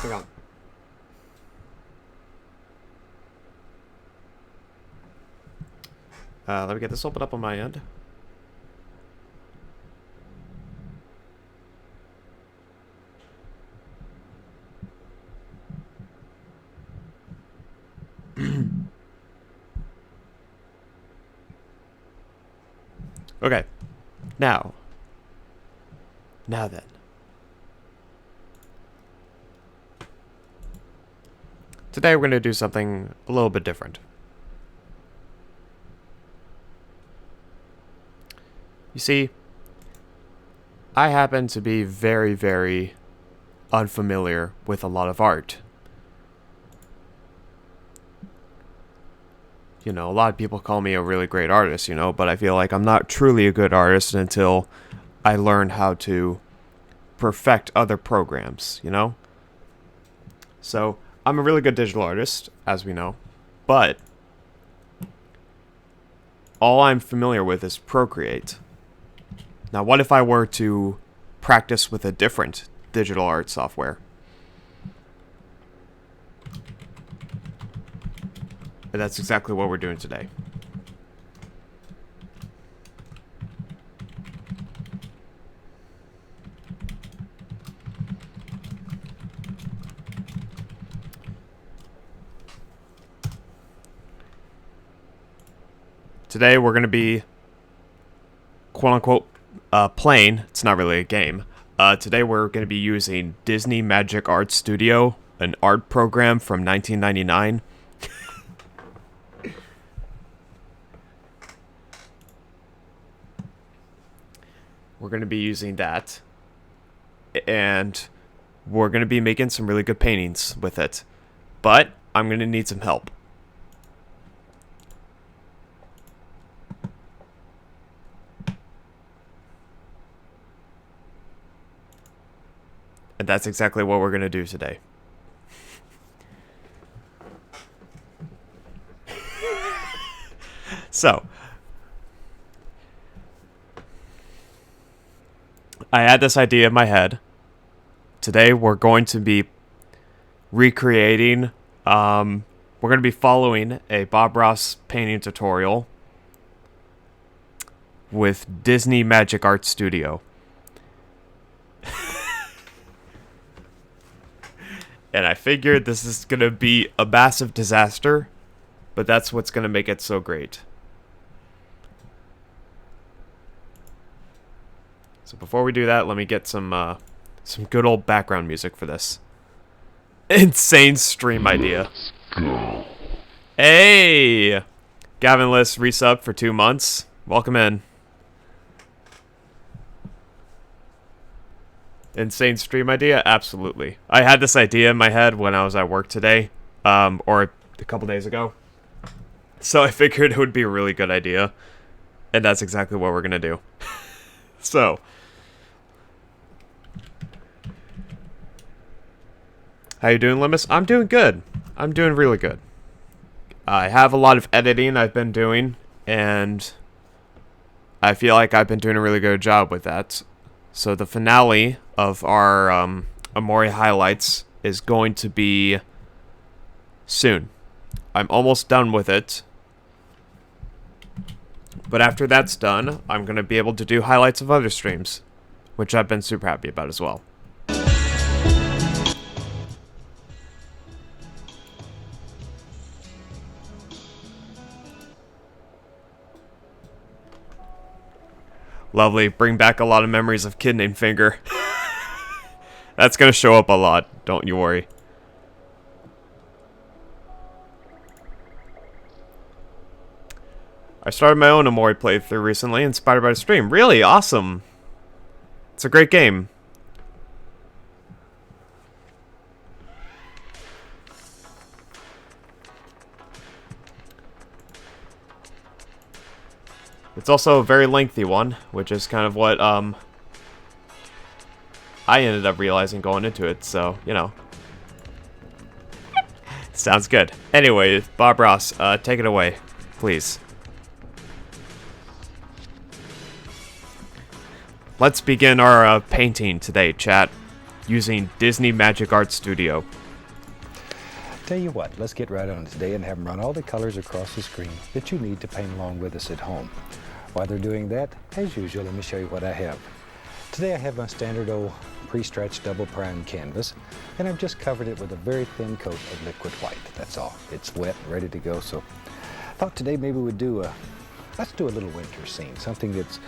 Hang on. Let me get this open up on my end. Okay. Now then. Today we're going to do something a little bit different. You see, I happen to be very, very unfamiliar with a lot of art. You know, a lot of people call me a really great artist, you know, but I feel like I'm not truly a good artist until I learn how to perfect other programs, you know? So, I'm a really good digital artist, as we know, but all I'm familiar with is Procreate. Now, what if I were to practice with a different digital art software? And that's exactly what we're doing today. Today we're going to be, quote-unquote, playing. It's not really a game. Today we're going to be using Disney Magic Art Studio, an art program from 1999. We're going to be using that. And we're going to be making some really good paintings with it. But I'm going to need some help. And that's exactly what we're going to do today. So, I had this idea in my head. Today we're going to be recreating, we're going to be following a Bob Ross painting tutorial with Disney Magic Art Studio. And I figured this is going to be a massive disaster, but that's what's going to make it so great. So before we do that, let me get some good old background music for this. Insane stream idea. Let's go. Hey! Gavin List resub for 2 months. Welcome in. Insane stream idea? Absolutely. I had this idea in my head when I was at work today, or a couple days ago. So I figured it would be a really good idea, and that's exactly what we're gonna do. So, how you doing, Limus? I'm doing good. I'm doing really good. I have a lot of editing I've been doing, and I feel like I've been doing a really good job with that. So the finale of our Amori highlights is going to be soon. I'm almost done with it. But after that's done, I'm going to be able to do highlights of other streams, which I've been super happy about as well. Lovely. Bring back a lot of memories of Kid Named Finger. That's going to show up a lot. Don't you worry. I started my own Amori playthrough recently, inspired by the stream. Really? Awesome. It's a great game. It's also a very lengthy one, which is kind of what I ended up realizing going into it, so, you know. Sounds good. Anyway, Bob Ross, take it away, please. Let's begin our painting today, chat. using Disney Magic Art Studio. Tell you what, let's get right on today and have them run all the colors across the screen that you need to paint along with us at home. While they're doing that, as usual, let me show you what I have. Today I have my standard old pre-stretched double prime canvas, and I've just covered it with a very thin coat of liquid white. That's all. It's wet, ready to go. So I thought today maybe we'd let's do a little winter scene, something that's,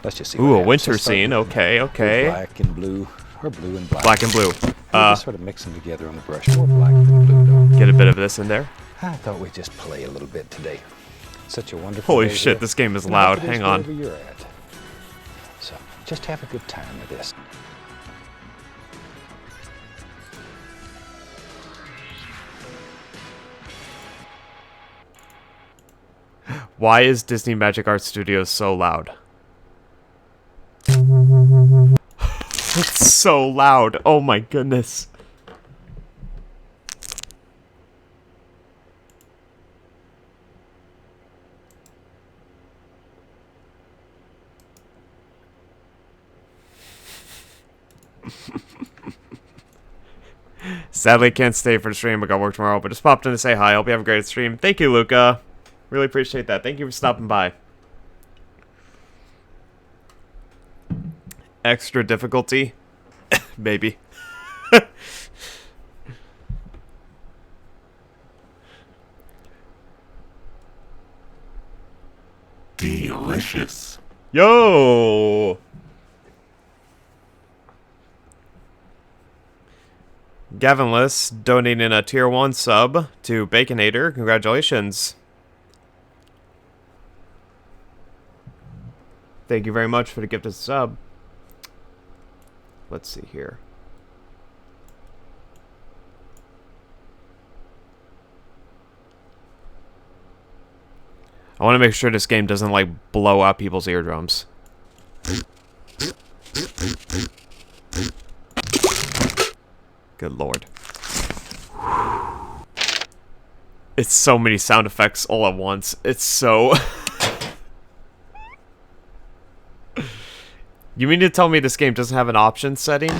let's just see. Ooh, a winter scene. Okay, okay. Black and blue, or blue and black. Black and blue. Just sort of mix them together on the brush. More black than blue, though. Get a bit of this in there. I thought we'd just play a little bit today. Such a wonderful Holy day shit, here. this game is And I hope loud. it is Hang on. wherever you're at. So just have a good time with this. Why is Disney Magic Art Studios so loud? It's so loud. Oh my goodness. Sadly, can't stay for the stream. I got work tomorrow, but just popped in to say hi. Hope you have a great stream. Thank you, Luca. Really appreciate that. Thank you for stopping by. Extra difficulty? Maybe. Delicious. Yo! Gavinless donating a tier 1 sub to Baconator. Congratulations. Thank you very much for the gifted sub. Let's see here. I want to make sure this game doesn't, like, blow out people's eardrums. Good lord. It's so many sound effects all at once. It's so... You mean to tell me this game doesn't have an option setting?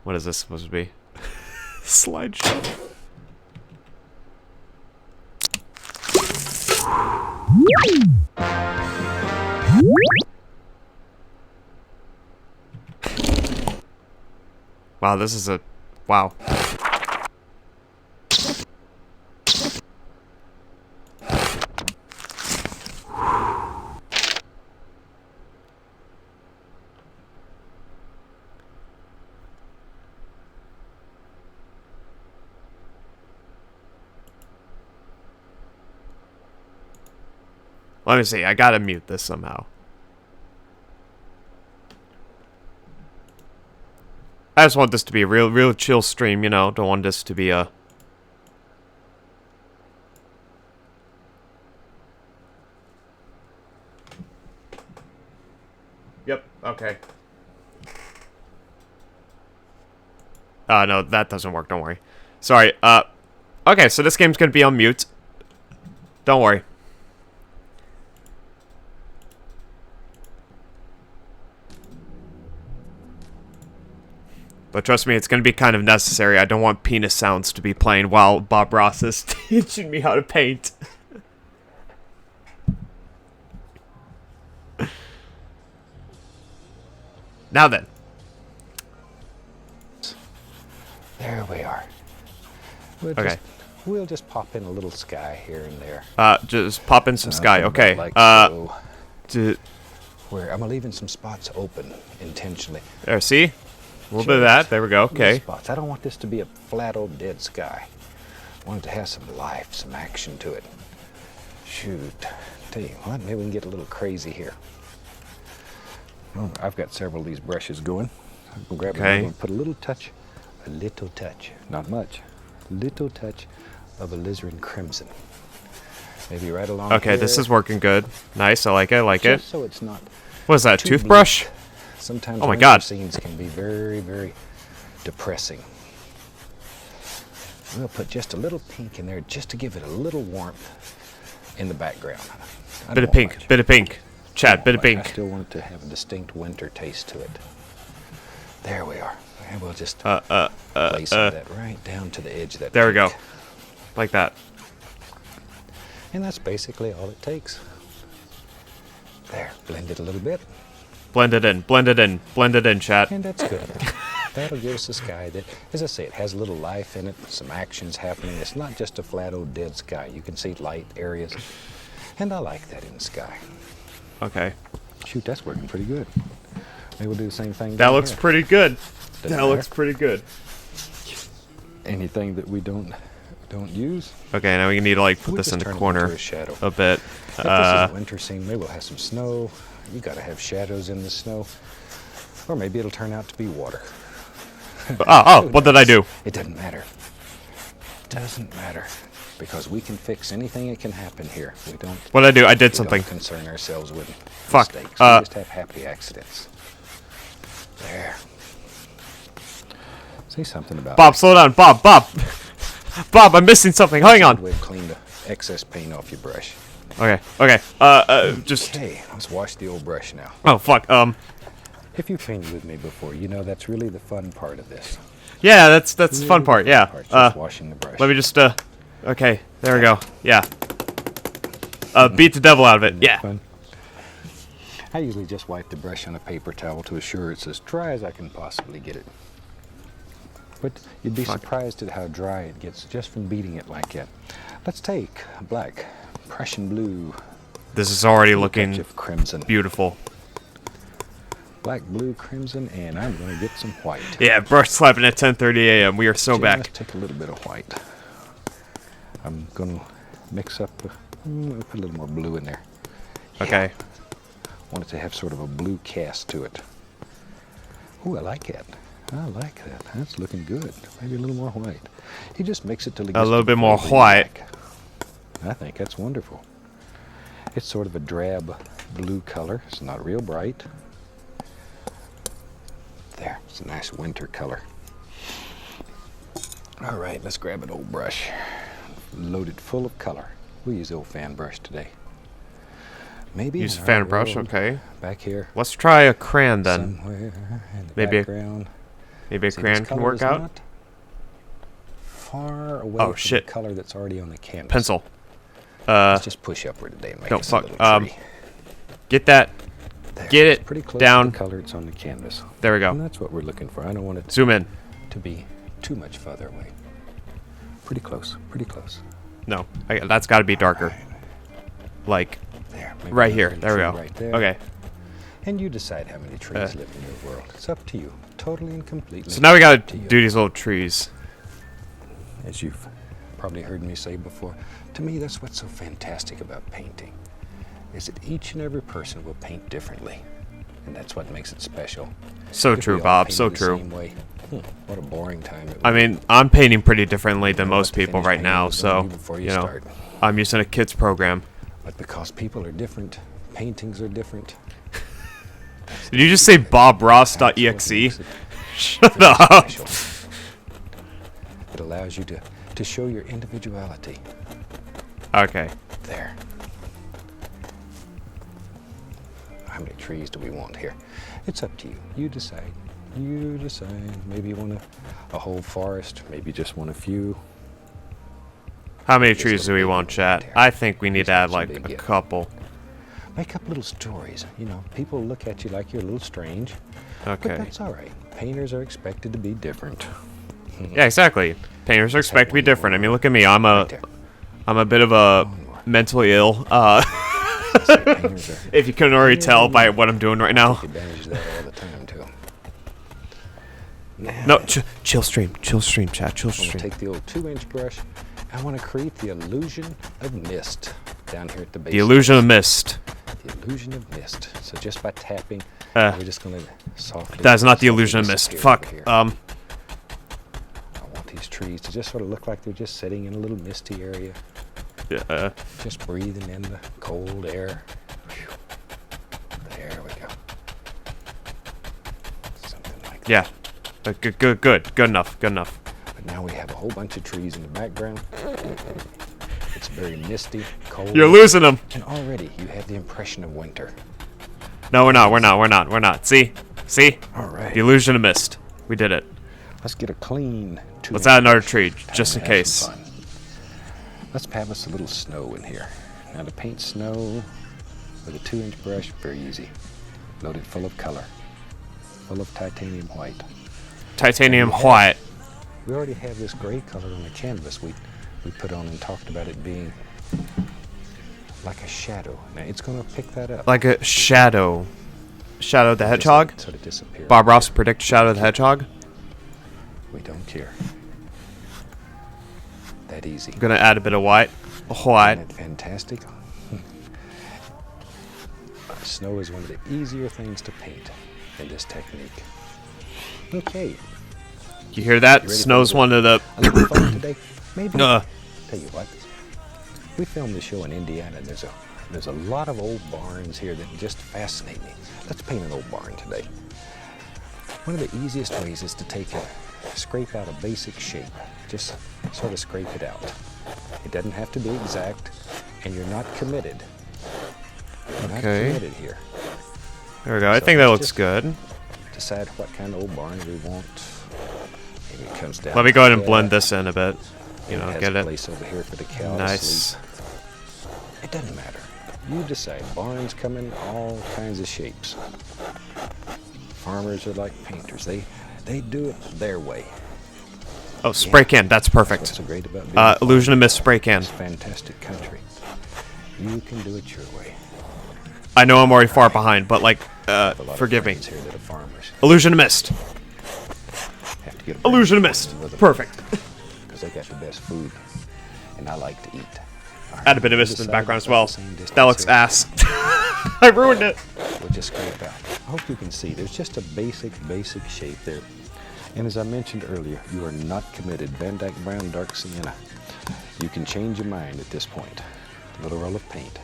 What is this supposed to be? Slideshow. Wow, this is a... Wow. Let me see, I gotta mute this somehow. I just want this to be a real chill stream, you know. Don't want this to be a... Yep, okay. No, that doesn't work, don't worry. Sorry, okay, so this game's gonna be on mute. Don't worry. But trust me, it's going to be kind of necessary. I don't want penis sounds to be playing while Bob Ross is teaching me how to paint. Now then. There we are. We'll just pop in a little sky here and there. Just pop in some sky. Okay. Like so. Where I'm leaving some spots open intentionally. There, see? A little bit of that. There we go. Okay. Spots. I don't want this to be a flat old dead sky. I want it to have some life, some action to it. Shoot. Tell you what, maybe we can get a little crazy here. Oh, I've got several of these brushes going. I'm gonna grab another one and put a little touch, not much, little touch of alizarin crimson. Maybe right along Okay, here. this is working good. Nice, I like it, I like it. So it's not What is that, too toothbrush? bleak. Sometimes Oh my winter God. scenes can be very, very depressing. We'll put just a little pink in there just to give it a little warmth in the background. Bit of pink, bit of pink. Chad, bit of but I pink. still want it to have a distinct winter taste to it. There we are. And we'll just place that right down to the edge of that. There we go. pink. Like that. And that's basically all it takes. There, blend it a little bit, Blend it in, blend it in, blend it in, chat. and that's good. That'll give us a sky that, as I say, it has a little life in it, some actions happening. It's not just a flat old dead sky. You can see light areas, and I like that in the sky. Okay. Shoot, that's working pretty good. Maybe we'll do the same thing. That down looks here. pretty good. Doesn't That matter. looks pretty good. Anything that we don't use. Okay, now we need to like put we'll this just in the turn it corner into a shadow. a bit. If this is a winter scene, maybe we'll have some snow. You got to have shadows in the snow, or maybe it'll turn out to be water. What did I do? It doesn't matter. Doesn't matter, because we can fix anything that can happen here. We don't. What did I do? I did we something. Don't concern ourselves with Fuck, mistakes. We just have happy accidents. There. Say something about Bob, slow down. Bob, I'm missing something. Hang on. We'll clean the excess paint off your brush. Okay. Just. Okay, let's wash the old brush now. Oh, fuck. If you've painted with me before, you know that's really the fun part of this. Yeah, that's the fun part. Yeah. Just washing the brush. Let me just. Okay, there we go. Yeah. Beat the devil out of it. Isn't that Yeah. fun? I usually just wipe the brush on a paper towel to assure it's as dry as I can possibly get it. But you'd be surprised at how dry it gets just from beating it like that. Let's take black, Prussian blue, This is already touch looking of crimson. beautiful. Black, blue, crimson, and I'm going to get some white. Yeah, brush slapping at 10:30 a.m. We are so Just back. take a little bit of white. I'm going to mix up, put a little more blue in there. Okay. Want it to have sort of a blue cast to it. Ooh, I like it. I like that. That's looking good. Maybe a little more white. You just mix it till it gets A little to the bit more flavor you white. like. I think that's wonderful. It's sort of a drab blue color. It's not real bright. There, it's a nice winter color. All right, let's grab an old brush. Load it full of color. We'll use the old fan brush today. Maybe Use in a fan our brush, world, okay. Back here, Let's try a crayon then. somewhere in the Maybe a- background. Maybe a See, crayon this can color work is out. not far away Oh, from shit. the color that's already on the canvas. Pencil. Let's just push upward today and make no, us fuck, a little tree. Get that. There. get It's it pretty close down. to the color it's on the canvas. There we And go. that's what we're looking for. I don't want it Zoom in. to be too much farther away. Pretty close. Pretty close. No, that's got to be darker. Like There. maybe right another here. little There we tree go. Right there. Okay. And you decide how many trees live in your world. It's up to you. Totally and completely. So now we got up to to you. do these little trees. As you've probably heard me say before, to me that's what's so fantastic about painting, is that each and every person will paint differently, and that's what makes it special. So If we true, all Bob. painted So the true. same way, what a boring time it would I mean, I'm painting pretty differently than know what most the people finish right painting now, is gonna so be before you you know, start. I'm using a kids program. But because people are different, paintings are different. Did you just say That's what bobross.exe? makes it Shut very up. special. It allows you to show your individuality. Okay. There. How many trees do we want here? It's up to you. You decide. You decide. Maybe you want a whole forest. Maybe you just want a few. How many Just trees do a we big want, one chat? there. I think we need to Just add some like big, a yeah. couple. Make up little stories. You know, people look at you like you're a little strange. But Okay. that's all right. Painters are expected to be different. Yeah, exactly. Painters are expected to be one different. I more. mean, look at me. I'm Right there. a bit of a One more. mentally ill. See, painters are If you couldn't already tell by what I'm doing right now. take advantage of that all the time too. Now, No, chill stream, chat, chill I'm going to stream. take the old 2-inch brush. I want to create the illusion of mist down here at the base. The illusion of mist. The illusion of mist. So just by tapping, Uh, we're just going to softly. That is not the softly illusion of mist. disappear Fuck. over here. Um. I want these trees to just sort of look like they're just sitting in a little misty area, just breathing in the cold air. Whew. There we go. Something like that. Yeah. Good enough. But now we have a whole bunch of trees in the background. It's very misty, cold. You're losing them. And already you have the impression of winter. No, we're not. We're not. We're not. We're not. See? See? All right. The illusion of mist. We did it. Let's get a clean 2 Let's add another inch tree, brush just in and have case. some fun. Let's have us a little snow in here. Now to paint snow with a 2-inch brush, very easy. Loaded full of color, full of titanium white. Titanium white. We already have this gray color on the canvas we put on and talked about it being like a shadow. Now it's going to pick that up. Like a shadow. Shadow the Hedgehog? Sort of disappear. Bob Ross predict Shadow the Hedgehog? We don't care. That easy. I'm gonna add a bit of white. White. Isn't that fantastic? Snow is one of the easier things to paint in this technique. Okay. You hear that? You ready for Snow's one of the... a little fun today? Maybe. Uh, Tell you what. We filmed the show in Indiana. There's a lot of old barns here that just fascinate me. Let's paint an old barn today. One of the easiest ways is to scrape out a basic shape. Just sort of scrape it out. It doesn't have to be exact, and you're not committed. You're not Okay. committed here. there we go. I So think that let's looks just good. Decide what kind of old barn we want. Maybe it comes down. Let me go ahead and to blend that. this in a bit. You know, has get a it. place over here for the cow to Nice. sleep. It doesn't matter. You decide. Barns come in all kinds of shapes. Farmers are like painters. They do it their way. Oh, spray can. That's That's what's perfect. so great about being a Illusion of farmer. Mist spray can. This fantastic country. You can do it your way. I know I'm already far behind, but like, Have a lot of forgive me. friends here that are farmers. Illusion of Mist. Have to get a Illusion of barn Mist. with them Perfect. because they got the best food, and I like to eat. All Add a bit of we'll mist in the decide background as about well. the same distance That looks here. ass. I ruined it. We'll just scrape out. I hope you can see. There's just a basic shape there. And as I mentioned earlier, you are not committed. Van Dyke Brown Dark Sienna. You can change your mind at this point. A little roll of paint.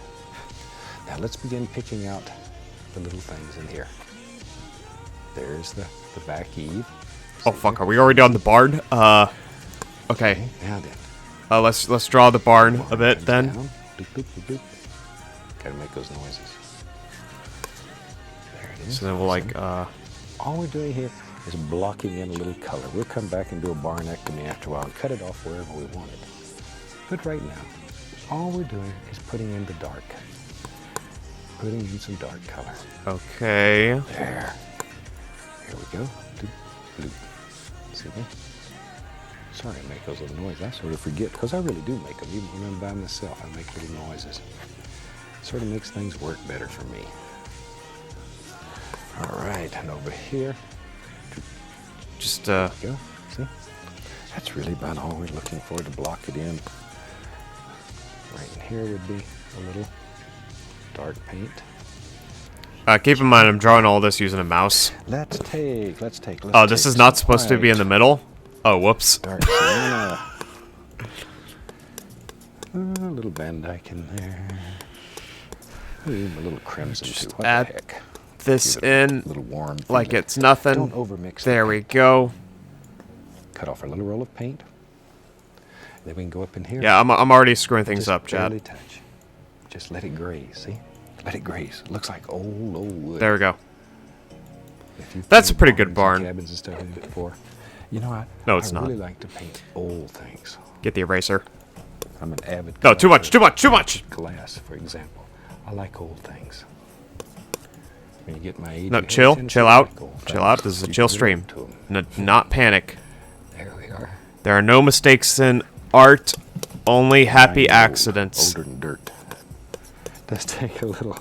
Now let's begin picking out the little things in here. There's the back eave. Oh fuck, are we already on the barn? Okay. Now then. Let's draw the barn a bit Comes then. down. Doop, doop, doop, doop. Gotta make those noises. There it is. So then we'll like, All we're doing here is blocking in a little color. We'll come back and do a barnectomy after a while and cut it off wherever we want it. But right now, all we're doing is putting in the dark. Putting in some dark color. okay. There. Here we go. Doop, bloop. See that? Sorry I make those little noises. I sort of forget, because I really do make them. Even when I'm by myself, I make little noises. Sort of makes things work better for me. All right, and over here, Just, go. See? That's really about all we're looking for to block it in. Right in here would be a little dark paint. keep in mind I'm drawing all this using a mouse. Let's take. Oh, this is not supposed to be in the middle? Oh, whoops. Dark sienna. A little Van Dyke in there. Ooh, a little crimson Just too. What add the heck? This Give it in a little warm. like feeling. it's nothing. Don't overmix. the There we paint. go. Cut off a little roll of paint. Then we can go up in here. Yeah, I'm already screwing things Just up, barely Chad. touch. Just let it graze. See? Let it graze. It looks like old wood. There we go. If you've That's a painted pretty good barns barn. and Cabins and stuff in it before. You know, No, it's I not. really like to paint old things. Get the eraser. I'm an avid. No, too much, collector too much, too much! of glass, for example. I like old things. When you get my age, No, you chill, tend to chill like out, old chill things. out. This is a You chill can stream. relate to 'em. Not panic. There we are. There are no mistakes in art, only happy I know, accidents. Older than dirt. Let's take a little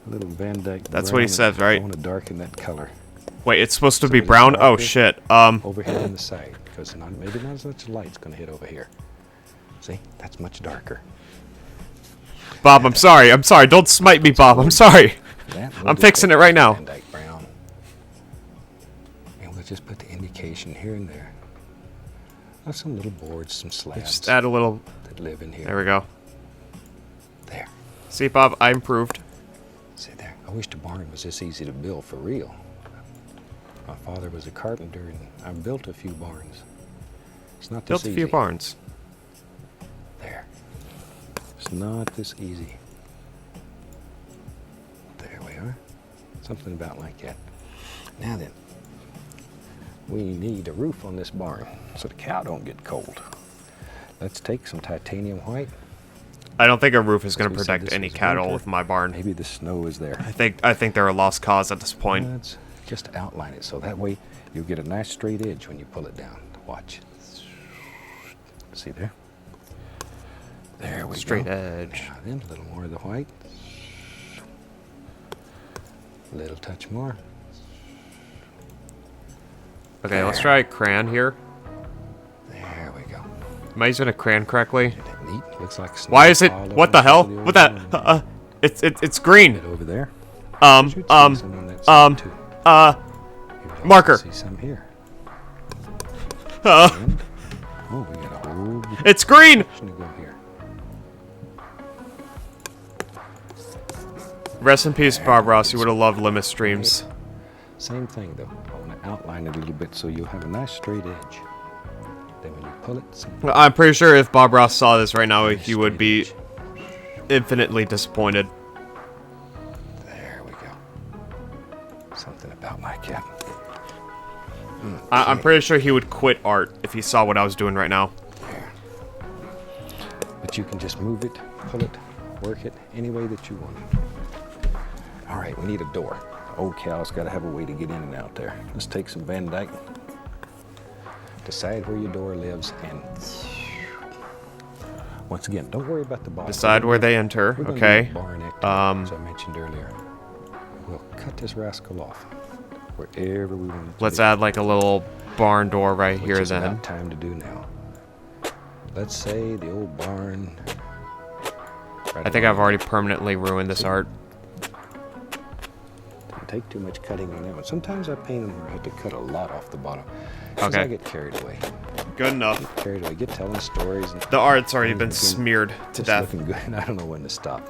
Van Dyke. That's what he brown says, and right? I want to darken that color Wait, it's supposed to be it's brown? Oh, darker. shit. over here on the side, because maybe not as much light's going to hit over here. See, that's much darker. Bob, I'm sorry. Don't smite me, Bob. I'm sorry. That I'm fixing it right now. Van Dyke brown. And we'll just put the indication here and there of some little boards, some slabs Just add a little... that live in here. There we go. There. See, Bob, I improved. See there. I wish the barn was this easy to build for real. My father was a carpenter, and I've built a few barns. It's not this Built a easy. few barns. There. It's not this easy. There we are. Something about like that. Now then, we need a roof on this barn so the cow don't get cold. Let's take some titanium white. I don't think a roof is going to So we said protect this any was cattle winter. with my barn. Maybe the snow is there. I think they're a lost cause at this point. Let's just outline it so that way you'll get a nice straight edge when you pull it down. Watch. See there? There we Straight go. edge. Now then, a little more of the white. A little touch more. Okay, let's try crayon here. There we go. Am I using a crayon correctly? Isn't that neat? Looks like snow Why is it? all What over the hell? the old What that? barn. It's green. Bit over there. Um, Should see some on that side, too. Maybe marker. See some here. Uh, And, oh, we got a whole it's green. section to go here. Rest in peace, Bob Ross. You would have loved Limus streams. Same thing though. I want to outline it a little bit so you'll have a nice straight edge. Then when you pull it, some I'm pretty sure if Bob Ross saw this right now, nice he would straight be edge. infinitely disappointed. There we go. Something about like that. I'm pretty sure he would quit art if he saw what I was doing right now. There. But you can just move it, pull it, work it any way that you want it. All right, we need a door. Old cow's got to have a way to get in and out there. Let's take some Van Dyke. Decide where your door lives, and once again, don't worry about the bottom. Decide where they enter. We're gonna do Okay. a barn activity, as I mentioned earlier. We'll cut this rascal off wherever we want it to Let's be, add like a little barn door right which here is then. about time to do now. Let's say the old barn. Right I think along I've already permanently ruined this art. Didn't take too much cutting on that one. Sometimes I paint them where I have to cut a lot off the bottom. 'Cause Okay. I get carried away. Good enough. Carried away. Get telling stories. And The art's already been things looking- smeared to just death. looking good, and I don't know when to stop.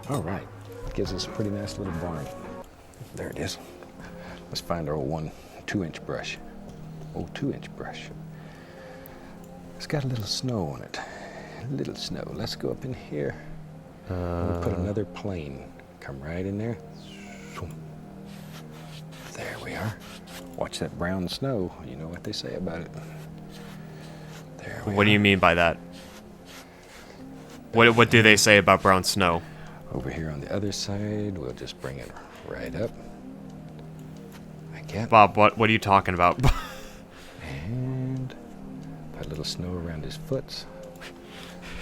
All right. Gives us a pretty nice little barn. There it is. Let's find our old 2-inch brush. Old 2-inch brush. It's got a little snow on it. A little snow. Let's go up in here. We'll put another plane. Come right in there. There we are. Watch that brown snow. You know what they say about it. There we What do are. you mean by that? What do they say about brown snow? Over here on the other side, we'll just bring it right up. Like that. Bob, what are you talking about? And put a little snow around his foots.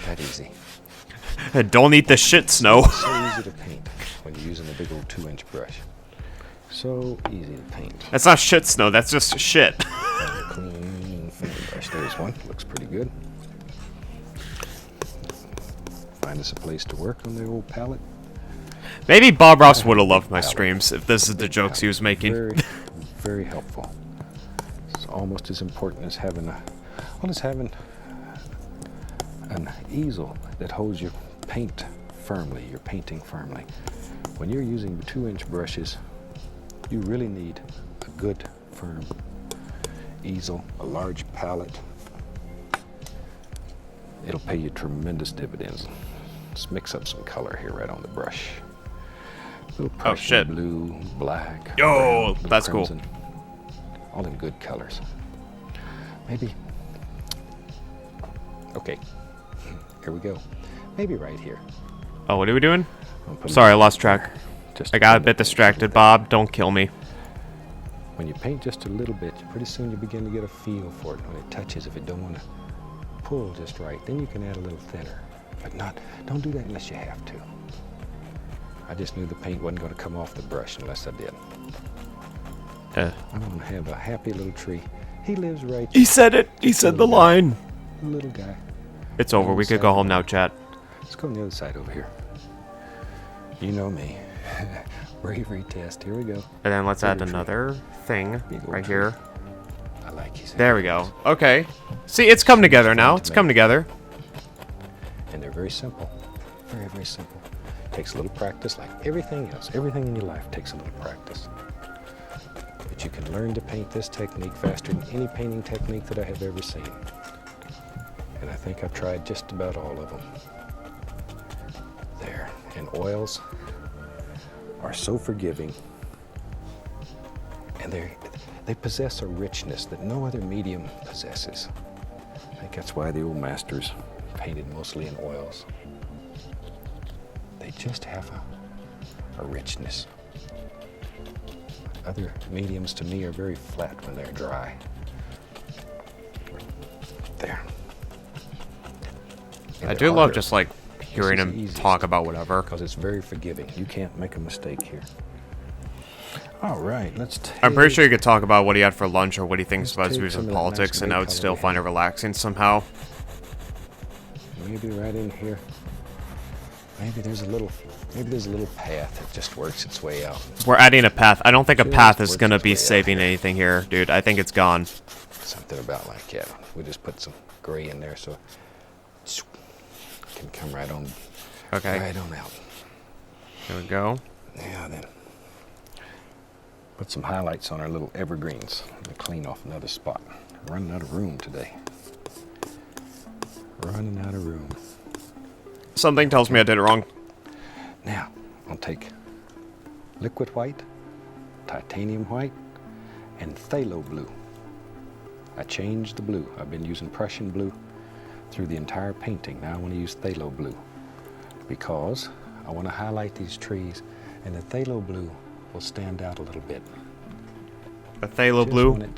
That easy. Don't eat the shit snow. So easy to paint when you're using a big old 2-inch brush. So easy to paint. That's not shit snow, that's just shit. Find a clean finger brush. There's one. Looks pretty good. Find us a place to work on the old palette. Maybe Bob Ross would have loved my streams if this is the jokes he was making. Very, very helpful. It's almost as important as having an easel that holds your paint firmly, your painting firmly. When you're using 2-inch brushes, you really need a good, firm easel, a large palette. It'll pay you tremendous dividends. Let's mix up some color here right on the brush. Little Prussian shit. blue, black. Yo, brown, little that's cool. crimson. All in good colors. Maybe. Okay. Here we go. Maybe right here. Oh, what are we doing? I'll put Sorry, I it lost track. just I got a little bit bit. distracted, Bob. Don't kill me. When you paint just a little bit, pretty soon you begin to get a feel for it when it touches. If it don't want to pull just right, then you can add a little thinner. But don't do that unless you have to. I just knew the paint wasn't going to come off the brush unless I did. I'm going to have a happy little tree. He lives right He said it. He said the line. little guy. It's over. We could go home now, chat. Let's go on the other side over here. You know me. Bravery test. Here we go. And then let's add Bigger tree. another thing Big old right tree. here. I like his There we go. Okay. See, it's come together now. It's come together. And they're very simple. Very, very simple. Takes a little practice like everything else. Everything in your life takes a little practice. But you can learn to paint this technique faster than any painting technique that I have ever seen. And I think I've tried just about all of them. There. And oils are so forgiving, and they possess a richness that no other medium possesses. I think that's why the old masters painted mostly in oils. They just have a richness. Other mediums to me are very flat when they're dry. There. I do love just like hearing him talk about whatever. Because it's very forgiving. You can't make a mistake here. All right, I'm pretty sure you could talk about what he had for lunch or what he thinks about his take views some in of that politics, and I would masquerade still color find it relaxing somehow. Maybe right in here. Maybe there's a little path that just works its way out. We're adding a path. I don't think a Just path is works gonna its be way out saving here. anything here, dude. I think it's gone. Something about like that. We just put some gray in there so it can come right on, Okay. right on out. There we go. Now then, put some highlights on our little evergreens to clean off another spot. Running out of room today. Running out of room. Something tells me I did it wrong. Now, I'll take liquid white, titanium white, and phthalo blue. I changed the blue. I've been using Prussian blue through the entire painting. Now I want to use phthalo blue because I want to highlight these trees, and the phthalo blue will stand out a little bit. A phthalo Just blue. want it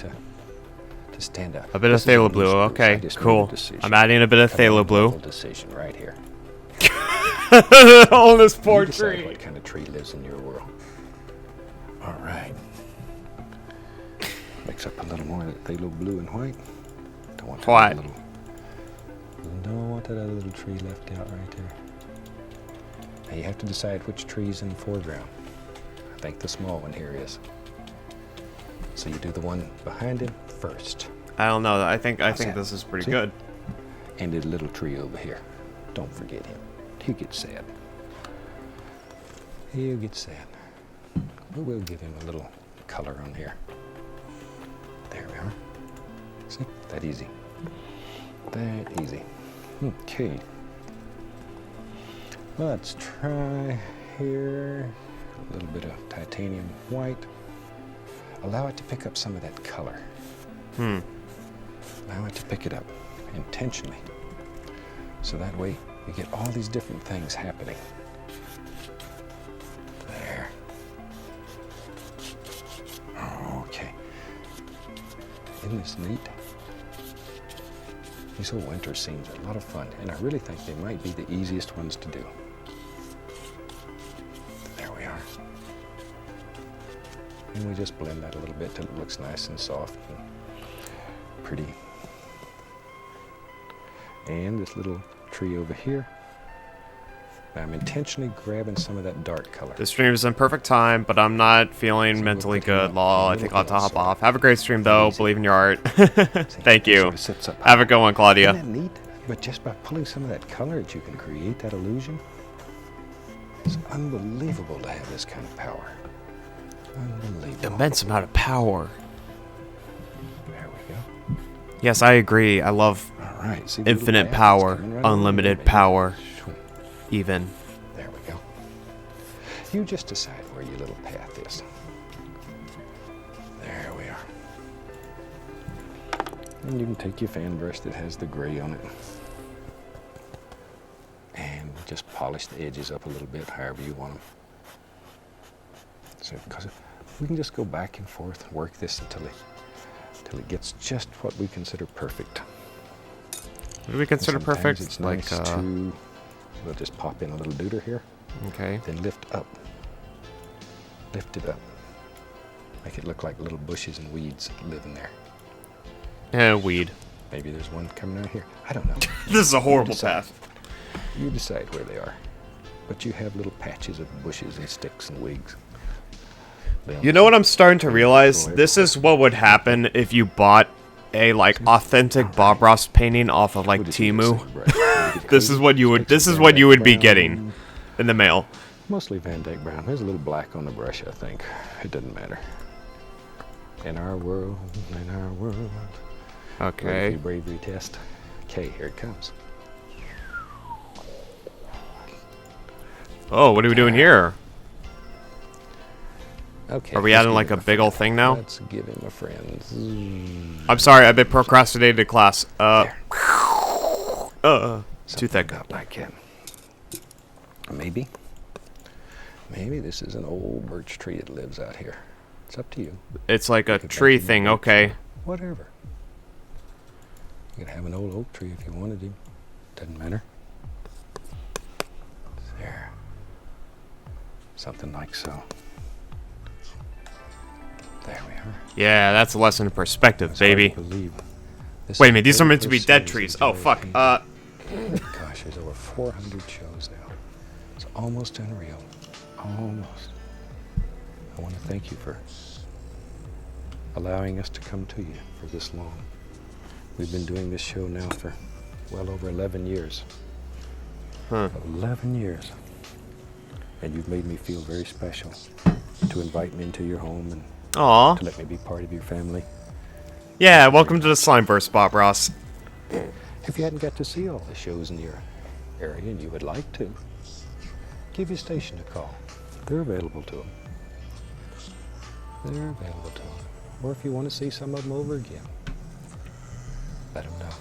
to stand out. A bit of This is phthalo a blue. loose bruise. I Okay, just made a cool. decision. I'm adding a bit of Come on, phthalo blue. level decision right here. On this poor You decide tree. what kind of tree lives in your world. All right. Mix up a little more of that phthalo blue and white. Don't want that White. little. Don't want that other little tree left out right there. Now you have to decide which tree's in the foreground. I think the small one here is. So you do the one behind him first. I don't know. I think that? this is pretty See? good. And the little tree over here. Don't forget him. He gets sad. He'll get sad. But we'll give him a little color on here. There we are. See? That easy. That easy. Okay. Let's try here. A little bit of titanium white. Allow it to pick up some of that color. Allow it to pick it up intentionally. So that way you get all these different things happening. There. Okay. Isn't this neat? These whole winter scenes are a lot of fun, and I really think they might be the easiest ones to do. There we are. And we just blend that a little bit till it looks nice and soft and pretty. And this little tree over here. I'm intentionally grabbing some of that dark color. The stream is in perfect time, but I'm not feeling So we'll mentally put him good. up Lol, a I think little I'll have to bit hop outside. off. Have a great stream, though. Easy. Believe in your art. See, Thank it you. sort of sits up Have a high. good one, Claudia. Isn't that neat? But just by pulling some of that color that you can create that illusion, it's unbelievable to have this kind of power. Unbelievable. Immense amount of power. There we go. Yes, I agree. I love All right. See the little infinite path that's power, coming right over unlimited there? power, Maybe. even. There we go. You just decide where your little path is. There we are. And you can take your fan brush that has the gray on it and just polish the edges up a little bit, however you want them. So, because we can just go back and forth and work this until it gets just what we consider perfect. What do we consider Sometimes perfect? It's Like, nice to, we'll just pop in a little deuter here, okay. then lift up. Lift it up. Make it look like little bushes and weeds live in there. Weed. Maybe there's one coming out here. I don't know. This is a horrible decide. path. You decide where they are. But you have little patches of bushes and sticks and wigs. You know what I'm starting to realize? This is what would happen if you bought a like authentic Bob Ross painting off of like We'll just use the Temu. same brush. When you get This crazy, is what you would. take This some is Van what you Dyke would be brown, getting in the mail. Mostly Van Dyke brown. There's a little black on the brush, I think. It doesn't matter. In our world, in our world. Ready for Okay. your bravery test? Okay, here it comes. Oh, what are we doing here? Okay. Are we let's adding give like him a big old thing now? Let's give him a friend. I'm sorry, I've been procrastinating to class. There. Too Something thick. about like him. Maybe this is an old birch tree that lives out here. It's up to you. It's like a could tree make him thing, a birch okay. tree. Whatever. You could have an old oak tree if you wanted to. Doesn't matter. There. Something like so. There we are. Yeah, that's a lesson in perspective, It's hard to baby. believe this Wait a is minute, these are the meant to be first dead series trees. of Oh, Joey fuck. Payne. Gosh, there's over 400 shows now. It's almost unreal. Almost. I want to thank you for allowing us to come to you for this long. We've been doing this show now for well over 11 years. Huh. 11 years. And you've made me feel very special to invite me into your home and Aw. to let me be part of your family. Yeah, welcome to the Slimeverse, Bob Ross. If you hadn't got to see all the shows in your area and you would like to, give your station a call. They're available to them. They're available to them. Or if you want to see some of them over again, let them know.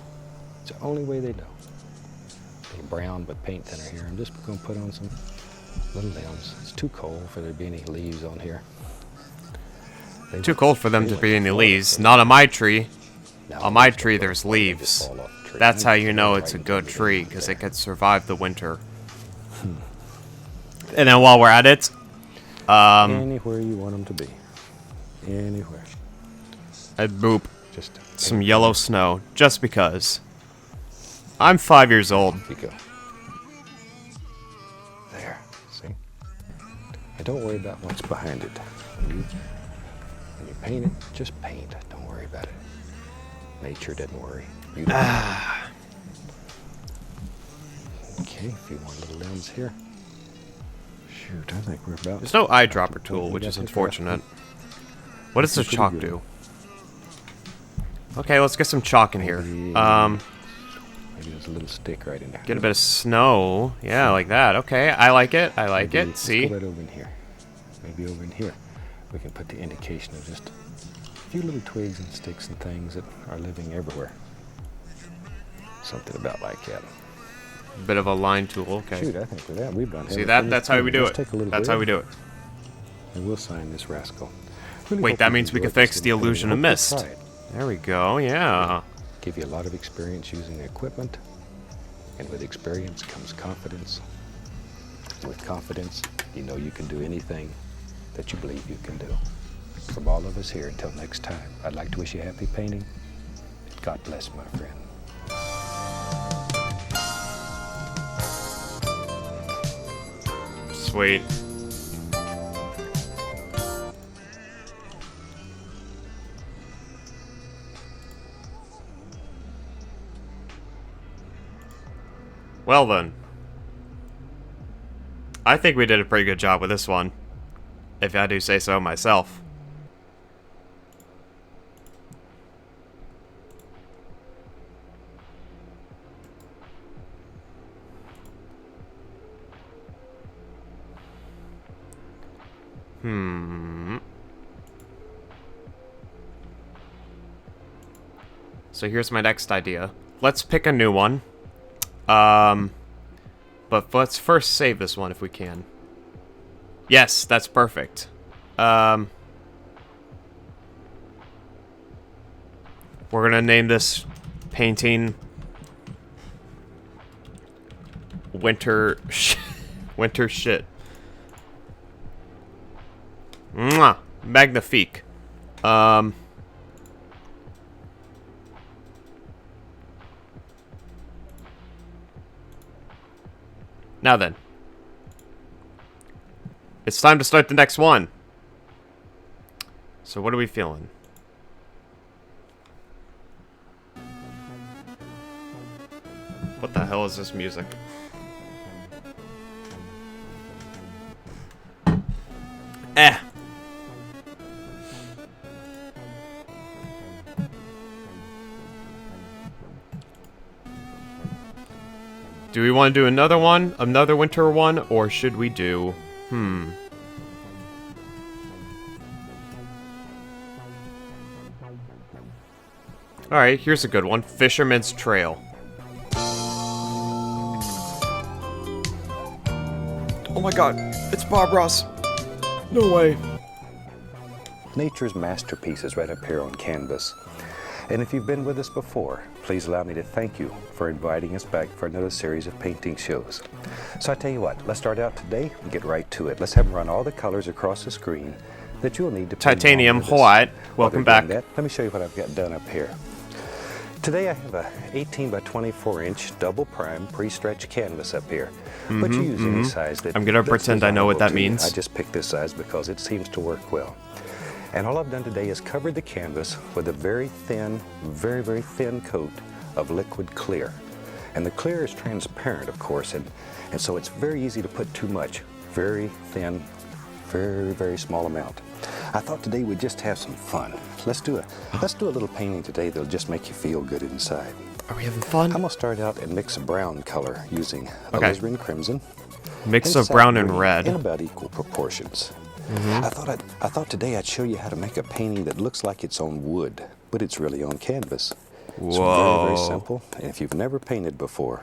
It's the only way they know. A little brown but paint thinner here. I'm just going to put on some little limbs. It's too cold for there to be any leaves on here. They Too went- cold for them they to went be any Florida leaves. for Not it. on my tree. Now On my leaves tree, don't go there's far, they just leaves. fall off the tree. That's how you Right know it's a into good the tree, ground because there. it could survive the winter. And then while we're at it, Anywhere you want them to be. Anywhere. I'd boop Just some yellow snow, just because. I'm 5 years old. you go. There. See? And don't worry about what's behind it. When you paint it, just paint. Don't worry about it. Nature didn't worry. You don't. Okay, a few more little limbs here. Shoot, I think we're about. There's no eyedropper tool, We which got is this unfortunate. rascal. What does the Pretty chalk good. do? Okay, let's get some chalk in here. Maybe there's a little stick right in there. Get a bit of snow. Yeah, like that. Okay, I like it. I like Maybe it. let's See? go right over in here. Maybe over in here, we can put the indication of just a few little twigs and sticks and things that are living everywhere. Something about like that. Bit of a line tool. Okay. Shoot, I think with that we've done. See that? That's how we do it. That's how we do it. And we'll sign this rascal. Really Wait, hope that you've means we can enjoyed this fix the little thing. illusion I of hope you'll mist. try it. There we go. Yeah. Give you a lot of experience using the equipment, and with experience comes confidence. And with confidence, you know you can do anything that you believe you can do. From all of us here, until next time, I'd like to wish you happy painting. God bless, my friend. Sweet. Well then. I think we did a pretty good job with this one. If I do say so myself. So here's my next idea. Let's pick a new one. But let's first save this one if we can. Yes, that's perfect. We're gonna name this painting Winter Winter Shit. Mwah! Magnifique. Now then. It's time to start the next one. So what are we feeling? What the hell is this music? Eh. Do we want to do another one? Another winter one? Or should we do... Alright, here's a good one. Fisherman's Trail. Oh my god, it's Bob Ross. No way. Nature's masterpiece is right up here on canvas. And if you've been with us before, please allow me to thank you for inviting us back for another series of painting shows. So I tell you what, let's start out today and get right to it. Let's have them run all the colors across the screen that you'll need to paint Titanium along with us. White. While Welcome they're doing back. that, let me show you what I've got done up here. Today I have a 18 by 24 inch double prime pre-stretched canvas up here. But you use any size that I'm gonna that's pretend I know what that desirable to you. means. I just picked this size because it seems to work well. And all I've done today is covered the canvas with a very thin, very thin coat of liquid clear. And the clear is transparent, of course, and so it's very easy to put too much. Very thin, very small amount. I thought today we'd just have some fun. Let's do a little painting today that'll just make you feel good inside. Are we having fun? I'm gonna start out and mix a brown color using Okay. alizarin crimson. Mix and of brown sap and green red. in about equal proportions. I thought today I'd show you how to make a painting that looks like it's on wood, but it's really on canvas. It's very Whoa. simple, and if you've never painted before,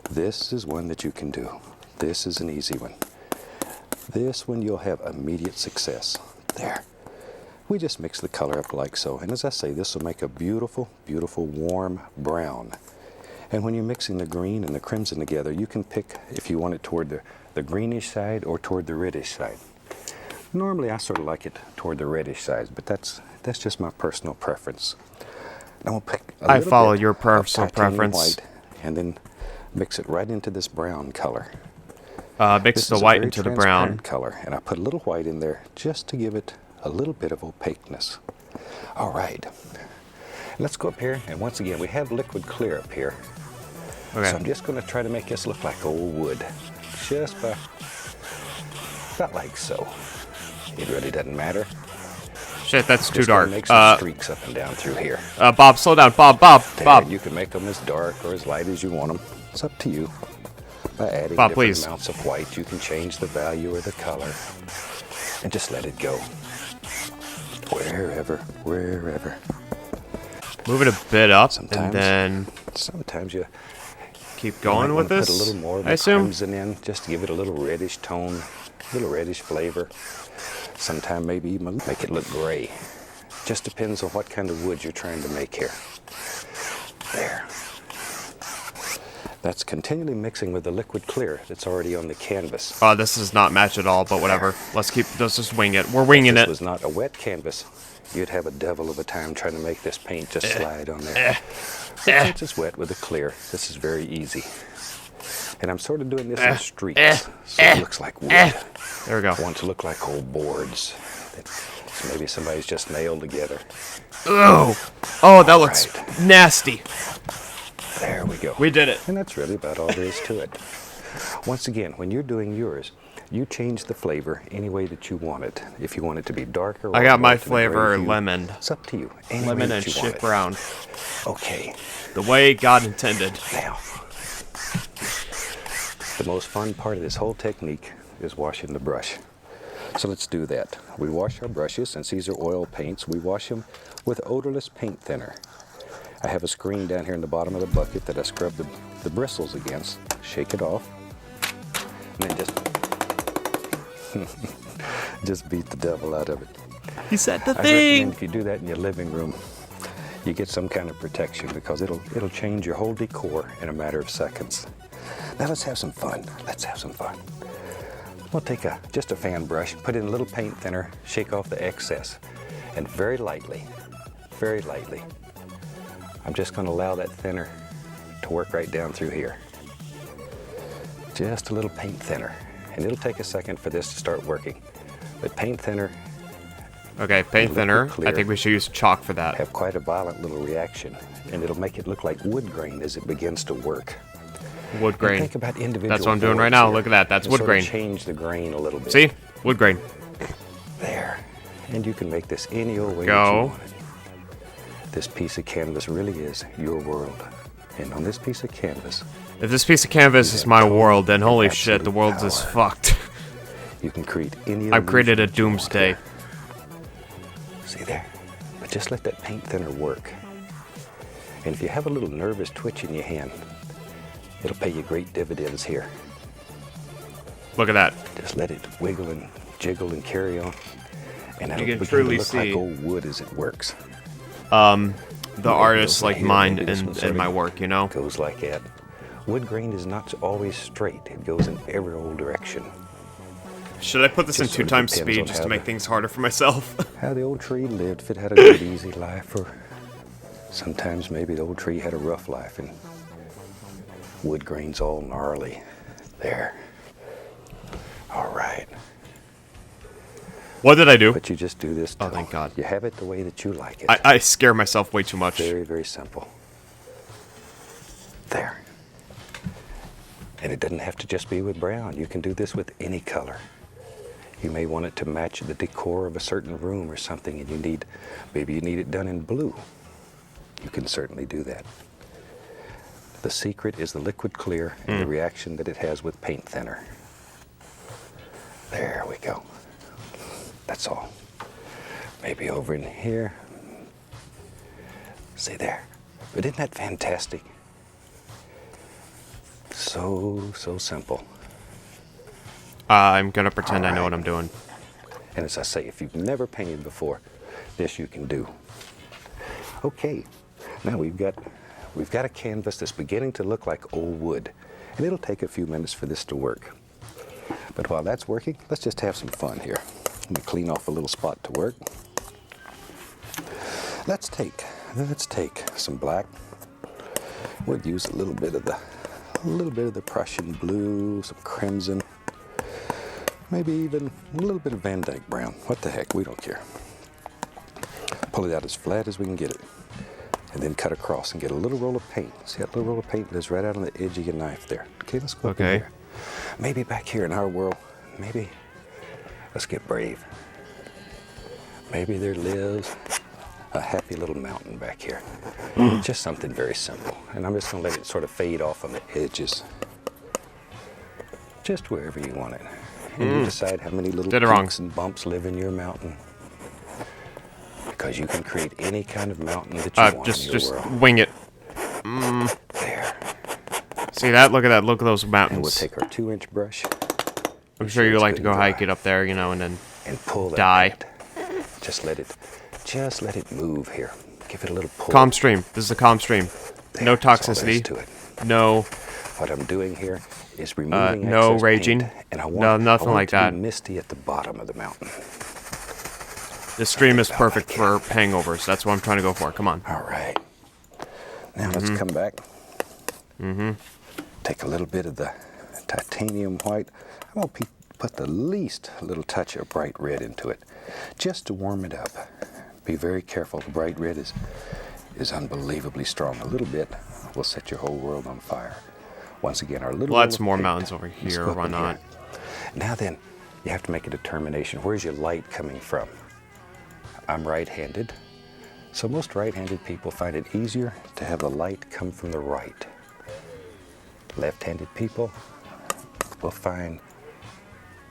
this is one that you can do. This is an easy one. This one you'll have immediate success. There. We just mix the color up like so, and as I say, this will make a beautiful warm brown. And when you're mixing the green and the crimson together, you can pick if you want it toward the greenish side or toward the reddish side. Normally I sort of like it toward the reddish side, but that's just my personal preference. Now we'll pick a I little follow bit your of personal titanium preference. white and then mix it right into this brown color. Mix This the is a white very into the brown. transparent color, and I put a little white in there just to give it a little bit of opaqueness. All right, let's go up here, and once again, we have liquid clear up here. Okay. So I'm just going to try to make this look like old wood, just about like so. It really doesn't matter. Shit, that's too Just gonna dark. make some streaks up and down through here. Bob, slow down. Bob. There, you can make them as dark or as light as you want them. It's up to you. By adding Bob, different please. amounts of white, you can change the value or the color, and just let it go. Wherever. Move it a bit up, Sometimes. and then Sometimes you keep going might with wanna this. Put a little more of I the assume. crimson in, just to give it a little reddish tone, a little reddish flavor. Sometimes maybe even make it look gray. Just depends on what kind of wood you're trying to make here. There. That's continually mixing with the liquid clear that's already on the canvas. Oh, this does not match at all, but whatever. Let's just wing it. We're winging If it. this was not a wet canvas, you'd have a devil of a time trying to make this paint just slide on there. But since it's wet with the clear, this is very easy. And I'm sort of doing this in streaks, so it looks like wood. There we go. I want it to look like old boards that maybe somebody's just nailed together. Oh, that looks Right. nasty. There we go. We did it. And that's really about all there is to it. Once again, when you're doing yours, you change the flavor any way that you want it. If you want it to be darker, I or got more my to the flavor gray hue, lemon. It's up to you. Any way Lemon that and you want shit it. brown. Okay, The way God intended. now. The most fun part of this whole technique is washing the brush. So let's do that. We wash our brushes, since these are oil paints, we wash them with odorless paint thinner. I have a screen down here in the bottom of the bucket that I scrub the bristles against. Shake it off. And then just beat the devil out of it. He said the I recommend if you do that in your living room, you get some kind of protection because it'll change your whole decor in a matter of seconds. Now let's have some fun. We'll take just a fan brush, put in a little paint thinner, shake off the excess, and very lightly, I'm just going to allow that thinner to work right down through here. Just a little paint thinner, and it'll take a second for this to start working. But paint thinner Okay, paint liquid thinner. clear. I think we should use chalk for that. have quite a violent little reaction, and it'll make it look like wood grain as it begins to work. Wood And grain. think about individual That's what I'm doing right boards now. here, Look at that. That's and wood sort of grain. Change the grain a little bit. See? Wood grain. There. And you can make this any old way that Go. you want it. This piece of canvas really is your world. And on this piece of canvas, If this piece of canvas is my world, then holy shit, the world's is power. fucked. you can create any I've created a illusion that you want doomsday. here. See there? But just let that paint thinner work. And if you have a little nervous twitch in your hand, it'll pay you great dividends here. Look at that. Just let it wiggle and jiggle and carry on. And it'll You can begin truly to look see like old wood as it works. The artist's like Here, mind maybe this one and sort my of work, you know? Goes like that. Wood grain is not always straight. It goes in every old direction. Should I put this in Just sort 2 of times depends speed on just how to make the- things harder for myself? How the old tree lived, if it had a good, easy life, or sometimes maybe the old tree had a rough life and wood grain's all gnarly. There. All right. What did I do? But you just do this till thank God. you have it the way that you like it. I scare myself way too much. Very, very simple. There. And it doesn't have to just be with brown. You can do this with any color. You may want it to match the decor of a certain room or something, and maybe you need it done in blue. You can certainly do that. The secret is the liquid clear and the reaction that it has with paint thinner. There we go. That's all. Maybe over in here. See there. But isn't that fantastic? So simple. I'm gonna pretend I know what I'm doing. And as I say, if you've never painted before, this you can do. Okay, now we've got a canvas that's beginning to look like old wood, and it'll take a few minutes for this to work. But while that's working, let's just have some fun here. Let me clean off a little spot to work. Let's take some black. We'll use a little bit of the Prussian blue, some crimson, maybe even a little bit of Van Dyke brown. What the heck, we don't care. Pull it out as flat as we can get it, and then cut across and get a little roll of paint. See that little roll of paint lives right out on the edge of your knife there. Okay, let's go up in Okay. here. Maybe back here in our world, maybe let's get brave. Maybe there lives a happy little mountain back here. Just something very simple. And I'm just gonna let it sort of fade off on the edges. Just wherever you want it. And you decide how many little Did it wrong. peaks and bumps live in your mountain. Because you can create any kind of mountain that you want in your Just world. wing it. There. See that? Look at that. Look at those And we'll mountains. take our 2-inch brush I'm sure you it's like to good go and hike dry. it up there, you know, and then and pull that Die. out. Just let it move here. Give it a little pull. calm stream. This is a calm stream. No That's all there is toxicity. to it. No. What I'm doing here is removing no excess raging. paint, and I want, No, nothing I want like it to that. be misty at the bottom of the mountain. This stream is About perfect like for hangovers. That's what I'm trying to go for. Come on. All right. Now let's come back. Take a little bit of the titanium white. I'm going to put the least little touch of bright red into it, just to warm it up. Be very careful. The bright red is unbelievably strong. A little bit will set your whole world on fire. Once again, our little. Well, that's roll of more paint. mountains over Let's here. go up Why in not? here. Now then, you have to make a determination. Where's your light coming from? I'm right-handed, so most right-handed people find it easier to have the light come from the right. Left-handed people will find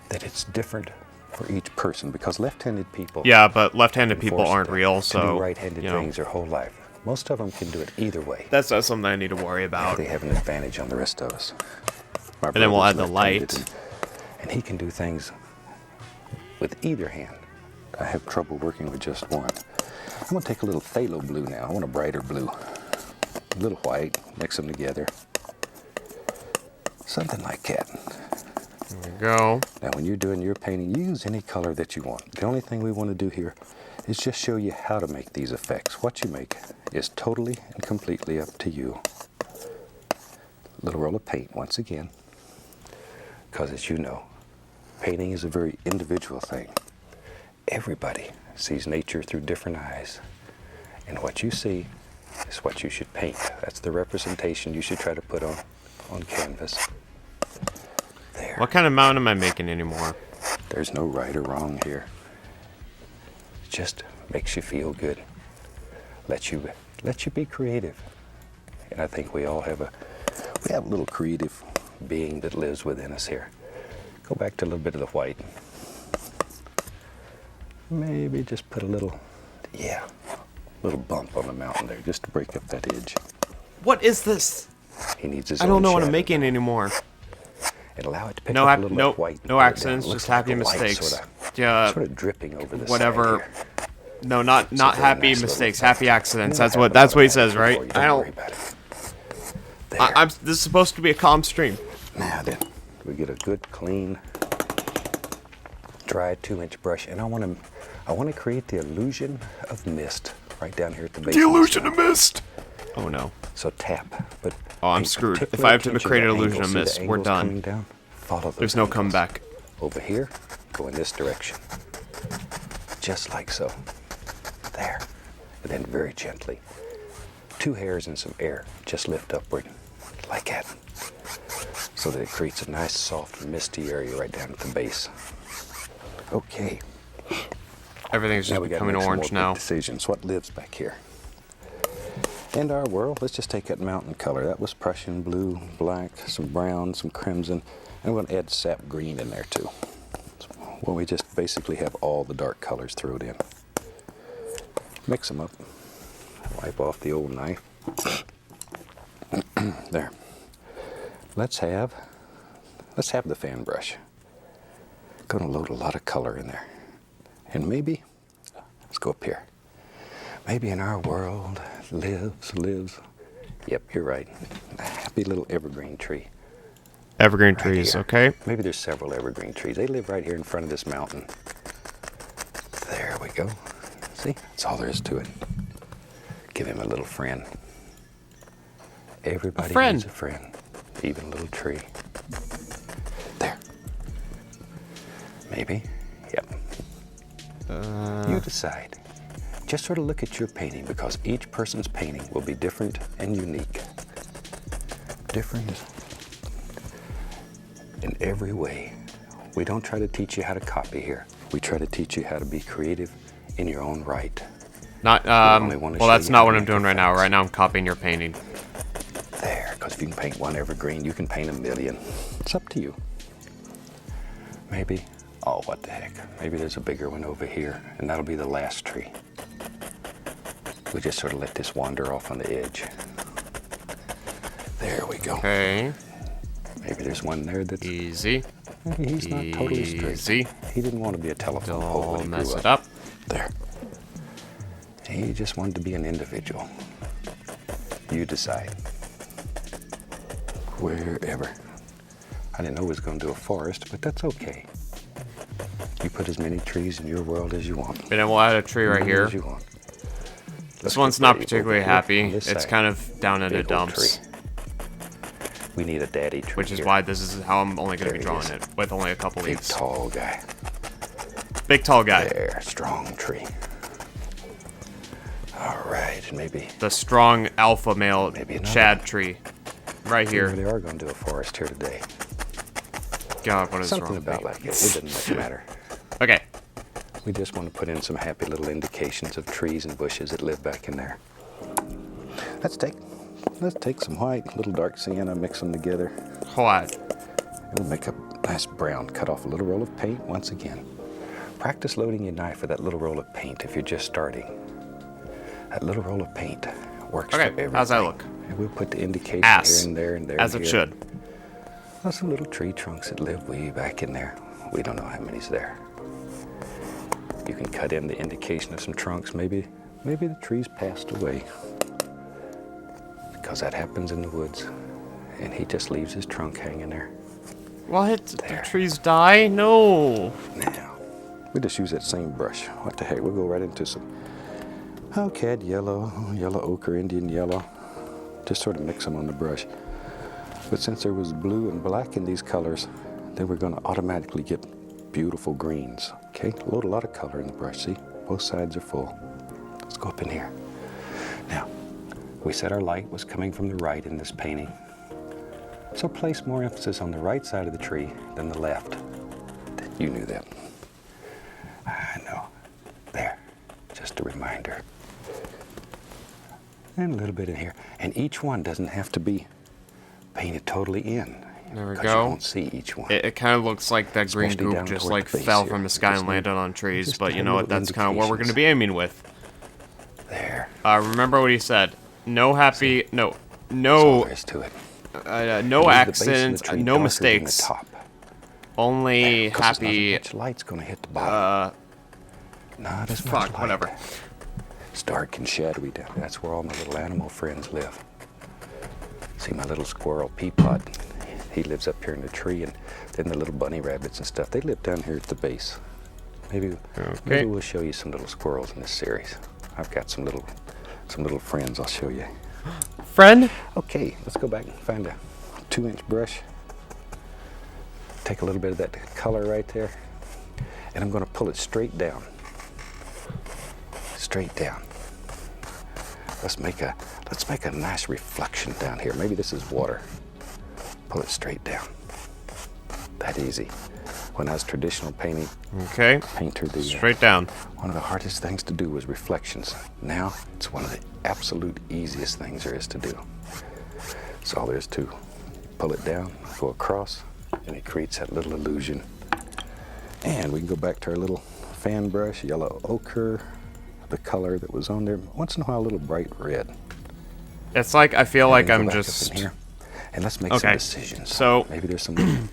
that it's different for each person, because left-handed people Yeah, but left-handed people forced aren't real, to so do right-handed you know, things their whole life. Most of them can do it either way. that's not something I need to worry about. They have an advantage on the rest of us. My And then we'll brother's add the left-handed, light. and he can do things with either hand. I have trouble working with just one. I'm going to take a little phthalo blue now. I want a brighter blue. A little white, mix them together. Something like that. There we go. Now when you're doing your painting, use any color that you want. The only thing we want to do here is just show you how to make these effects. What you make is totally and completely up to you. Little roll of paint once again, because as you know, painting is a very individual thing. Everybody sees nature through different eyes, and what you see is what you should paint. That's the representation you should try to put on canvas. There. What kind of mountain am I making anymore? There's no right or wrong here. It just makes you feel good. Let you be creative. And I think we all have a little creative being that lives within us here. Go back to a little bit of the white. Maybe just put a little, yeah. little bump on the mountain there, just to break up that edge. What is this? He needs his I own don't know what I'm shadow. making anymore. And allow it to pick No, up a little bit of white. no accidents, just happy mistakes. Sort of dripping over the whatever. side here. No, not So very happy nice mistakes, little happy accidents. And it'll That's what he happen says, right? automatically for you, I don't worry don't. about it. There. This is supposed to be a calm stream. Now then, we get a good, clean, dry 2-inch brush, and I want to create the illusion of mist right down here at the base. The illusion of mist. Oh no. So tap, but Oh, I'm pay screwed. If particular I have to attention create an to illusion of angles. See the mist, we're angles done. coming down? Follow those There's no angles. comeback. Over here, go in this direction, just like so. There, and then very gently. 2 hairs and some air, just lift upward, like that, so that it creates a nice, soft, misty area right down at the base. Okay. Everything's Now just we gotta becoming make some orange more big now. decisions. What lives back here? In our world, let's just take that mountain color. That was Prussian blue, black, some brown, some crimson, and we're going to add sap green in there too. Well, we just basically have all the dark colors thrown in. Mix them up. Wipe off the old knife. There. Let's have the fan brush. Going to load a lot of color in there. And maybe, let's go up here. Maybe in our world lives. Yep, you're right. A happy little evergreen tree. Evergreen Right trees, here. okay? Maybe there's several evergreen trees. They live right here in front of this mountain. There we go. See, that's all there is to it. Give him a little friend. Everybody needs a friend, even a little tree. There. Maybe. Yep. You decide. Just sort of look at your painting, because each person's painting will be different and unique. Different in every way. We don't try to teach you how to copy here. We try to teach you how to be creative in your own right. Not, only wanna well, show that's you not how what to I'm make doing right now. effects. Right now I'm copying your painting. There, because if you can paint one evergreen, you can paint a million. It's up to you. Maybe, oh, what the heck. Maybe there's a bigger one over here, and that'll be the last tree. We just sort of let this wander off on the edge. There we go. Okay. Maybe there's one there that's... Easy. Maybe he's not totally straight. Easy. He didn't want to be a telephone pole when Don't he mess grew it up. There. He just wanted to be an individual. You decide. Wherever. I didn't know it was going to do a forest, but that's okay. You put as many trees in your world as you want. And then we'll add a tree right Many here. as you want. This Let's one's get not ready. particularly Over here happy. on this It's side. kind of down in the Big old dumps, tree. We need a daddy tree. which is here. why this is how I'm only going to be There he drawing is. it, with only a couple Big leaves. tall guy. Big tall guy. There, strong tree. All right, maybe The strong alpha male Maybe another Chad one. tree. Right we here. really are going to do a forest here today. God, what is Something wrong with about me? like it. It doesn't much matter. Okay. We just want to put in some happy little indications of trees and bushes that live back in there. Let's take some white, little dark sienna, mix them together. What? And we'll make a nice brown. Cut off a little roll of paint once again. Practice loading your knife with that little roll of paint if you're just starting. That little roll of paint works for Okay, everything. how's that look? And we'll put the indication Ass. here and there and there. As and it here. should. Well, some little tree trunks that live way back in there. We don't know how many's there. You can cut in the indication of some trunks. Maybe the trees passed away. Because that happens in the woods. And he just leaves his trunk hanging there. What? The There. trees die? No. Now, we just use that same brush. What the heck? We'll go right into some cad yellow, yellow ochre, Indian yellow. Just sort of mix them on the brush. But since there was blue and black in these colors, then we're going to automatically get beautiful greens. Okay, load a lot of color in the brush. See, both sides are full. Let's go up in here. Now, we said our light was coming from the right in this painting. So place more emphasis on the right side of the tree than the left. You knew that. I know. There, just a reminder. And a little bit in here. And each one doesn't have to be painted totally in. There we 'cause go. You won't see each one. It kind of looks like that green Especially down goop just toward like the base fell here. from the sky Just and need- landed on trees, just but you have know what? little That's kind of what we're going to be aiming with. There. Remember what he said. No happy, no, That's all no, there is to it. no Leave the base of the accidents, tree no darker than the mistakes. top. Only 'Cause there's not happy. as much light's gonna hit the bottom. Not as much Fuck, light. whatever. It's dark and shadowy down there. That's where all my little animal friends live. See my little squirrel Peapod. He lives up here in the tree, and then the little bunny rabbits and stuff. They live down here at the base. Maybe we'll show you some little squirrels in this series. I've got some little friends I'll show you. Friend? Okay, let's go back and find a 2-inch brush. Take a little bit of that color right there, and I'm going to pull it straight down. Straight down. Let's make a nice reflection down here. Maybe this is water. Pull it straight down. That easy. When I was traditional painting Okay. painter, Straight down. one of the hardest things to do was reflections. Now it's one of the absolute easiest things there is to do. That's all there is to pull it down, go across, and it creates that little illusion. And we can go back to our little fan brush, yellow ochre, the color that was on there. Once in a while, a little bright red. It's like I feel And like then go I'm back up just. in here, and let's make some Okay. decisions. So- maybe there's some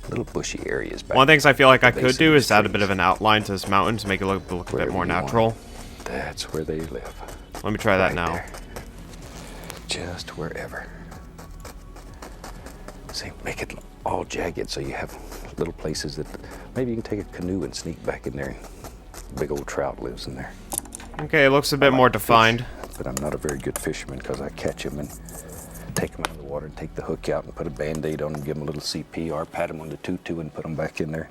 little bushy areas back. One of the things I feel like I the could base do of is the add a bit trees. of an outline to this mountain to make it look a bit Wherever more you want. natural. That's where they live. Let me try that Right now. there. Just wherever. See, make it all jagged so you have little places that maybe you can take a canoe and sneak back in there. And big old trout lives in there. Okay, it looks a bit more defined. But I'm not a very good fisherman because I catch them and take them out of the water and take the hook out and put a Band-Aid on them, give them a little CPR, pat them on the tutu and put them back in there.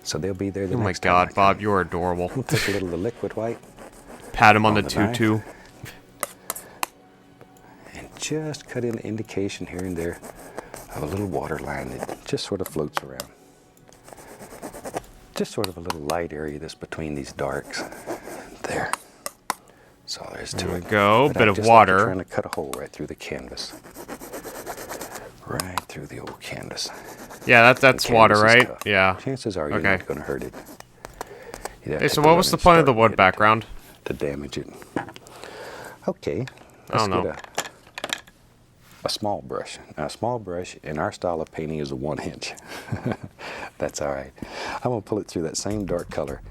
So they'll be there the Oh my next time I god, come. Bob, you're adorable. Take a little of the liquid white Pat him on the on the knife. tutu. and just cut in an indication here and there of a little water line that just sort of floats around. Just sort of a little light area that's between these darks. There. So there's to There we it. go, But bit I of just like to water. trying to cut a hole right through the canvas. Right through the old canvas. Yeah, that's The water, canvas is right? tough. Yeah. Chances are you're Okay. not going to hurt it. You'd have Hey, to so go what in was the and point of the start wood with it background? to damage it? Okay. I don't know. Get a small brush. Now, a small brush in our style of painting is a 1-inch. That's all right. I'm going to pull it through that same dark color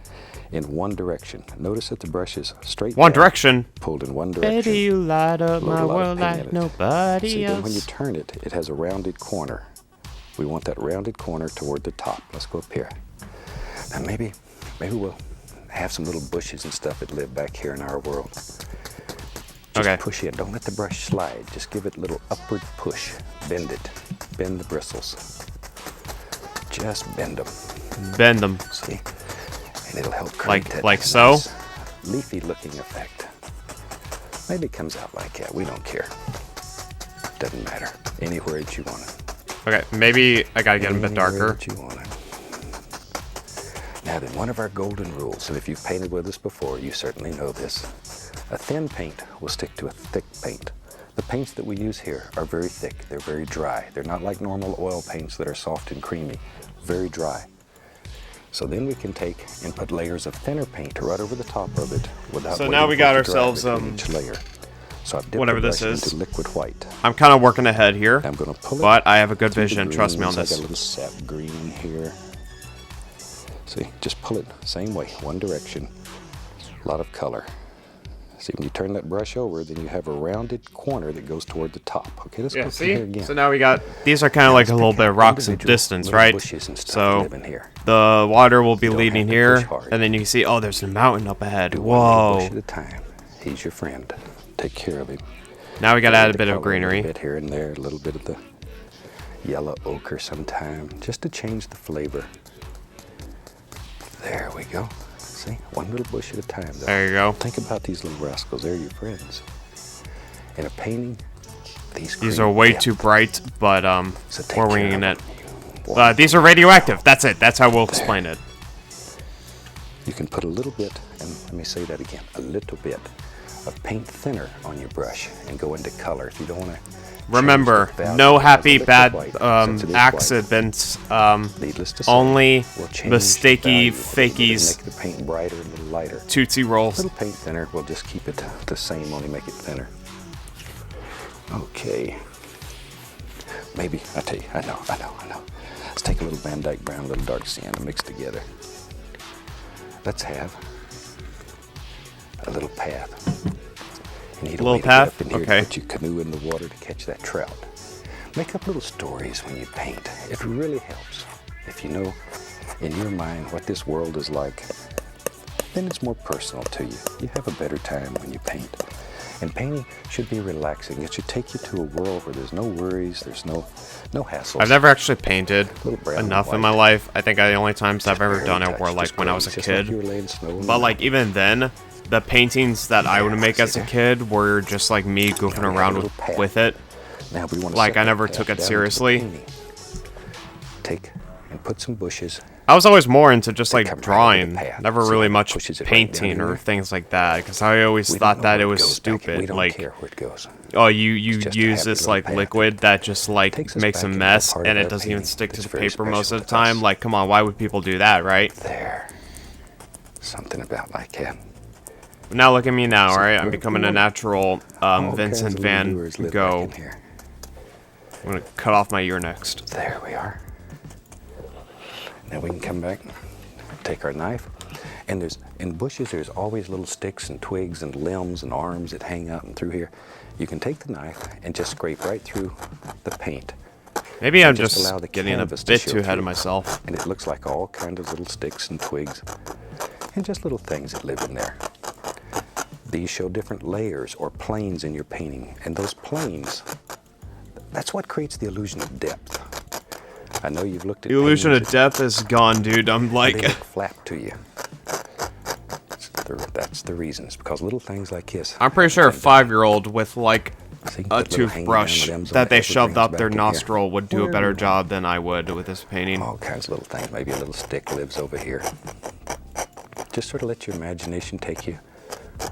in one direction. Notice that the brush is straight One down, direction. pulled in one direction. Baby, you light up Load my a lot of world paint like in it. nobody See, then when you else. turn it, it has a rounded corner. We want that rounded corner toward the top. Let's go up here. Now maybe we'll have some little bushes and stuff that live back here in our world. Just Okay. push in. Don't let the brush slide. Just give it a little upward push. Bend it. Bend the bristles. Just bend them. Bend them. See? And it'll help create that Like so? nice leafy looking effect. Maybe it comes out like that. We don't care. Doesn't matter. Anywhere that you want it. Okay, maybe I gotta get them a bit Anywhere darker. that you want it. Now then, one of our golden rules, and if you've painted with us before, you certainly know this. A thin paint will stick to a thick paint. The paints that we use here are very thick. They're very dry. They're not like normal oil paints that are soft and creamy. Very dry. So then we can take and put layers of thinner paint right over the top of it without So waiting now we for got it to dry ourselves, between each layer. So I've dipped whatever the this brush is. into liquid white. I'm kind of working ahead here, I'm going to pull it. but I have a good through the vision. Trust me on greens. this. I got a little sap green here. See, just pull it same way, one direction. A lot of color. See, when you turn that brush over, then you have a rounded corner that goes toward the top. Okay, let's Yeah, go through here see? again. So now we got, these are kind of like a little bit of rocks of distance, Little right? bushes and stuff So live in here. the water will be You don't leading have to here, push hard. and then you can see, oh, there's a mountain up ahead. Do one little bush at Whoa. a time. He's your friend. Take care of him. Now we gotta add a The bit of color, greenery. A little bit here and there, a little bit of the yellow ochre sometime, just to change the flavor. There we go. See, one little bush at a time. Though. There you go. Think about these little rascals. They're your friends. In a painting, these These create are way depth. too bright, but So take we're care winging of it. them. These are radioactive. That's it. That's how we'll explain it. You can put a little bit, and let me say that again, a little bit of paint thinner on your brush and go into color. If you don't want to Remember, no happy bad accidents. Needless to say, Only we'll change mistakey the value a little bit and fakies. make the paint brighter, a little lighter. Tootsie A rolls. little paint thinner, we'll just keep it the same, only make it thinner. Okay. Maybe, I tell you, I know. Let's take a little Van Dyke brown, a little dark sienna mixed together. Let's have a little path. You need a Little way to path? get up in here Okay. to put your canoe in the water to catch that trout. Make up little stories when you paint. It really helps. If you know in your mind what this world is like, then it's more personal to you. You have a better time when you paint. And painting should be relaxing. It should take you to a world where there's no worries, there's no hassles. I've never actually painted Little brown and enough in white. my life. I think the only times I've ever Very done it touched, were like just when I was a graze, just like kid. you were laying snow in the But like mountain. even then, the paintings that I would make as a kid were just like me goofing we have a around little path. with it. Now we want to like, set I never that took path it down into the seriously. painting. Take and put some bushes. I was always more into just They like come right over drawing, the path. never See really how it much pushes it right down painting in or there? things like that, because I always We thought don't know that where it was goes back in. We stupid. don't Like, care where it goes. oh, you It's just a use happy this little like path. liquid that just like Takes us makes a back into a mess part and of it our doesn't even painting stick to that's the very paper most special of the with us. time. Like, come on, why would people do that, right? There. Something about like that. Now look at me now, alright? I'm we're- becoming a we're- natural All kinds Vincent of Van lures live back Gogh. in here. I'm gonna cut off my ear next. There we are. Now we can come back, take our knife, and in bushes there's always little sticks and twigs and limbs and arms that hang out and through here. You can take the knife and just scrape right through the paint. Maybe I'm And just allow the getting a canvas to bit show too ahead of through. myself. And it looks like all kinds of little sticks and twigs and just little things that live in there. These show different layers or planes in your painting, and those planes, that's what creates the illusion of depth. I know you've looked at The illusion paintings of depth is gone, dude. I'm that like, they look flat to you. That's the reason. It's because little things like this. I'm pretty sure a 5-year-old with like See, a put little hanging toothbrush down limbs on that the they shoved evergreens up back their in here. nostril would do a Wherever better you want. job than I would with this painting. All kinds of little things. Maybe a little stick lives over here. Just sort of let your imagination take you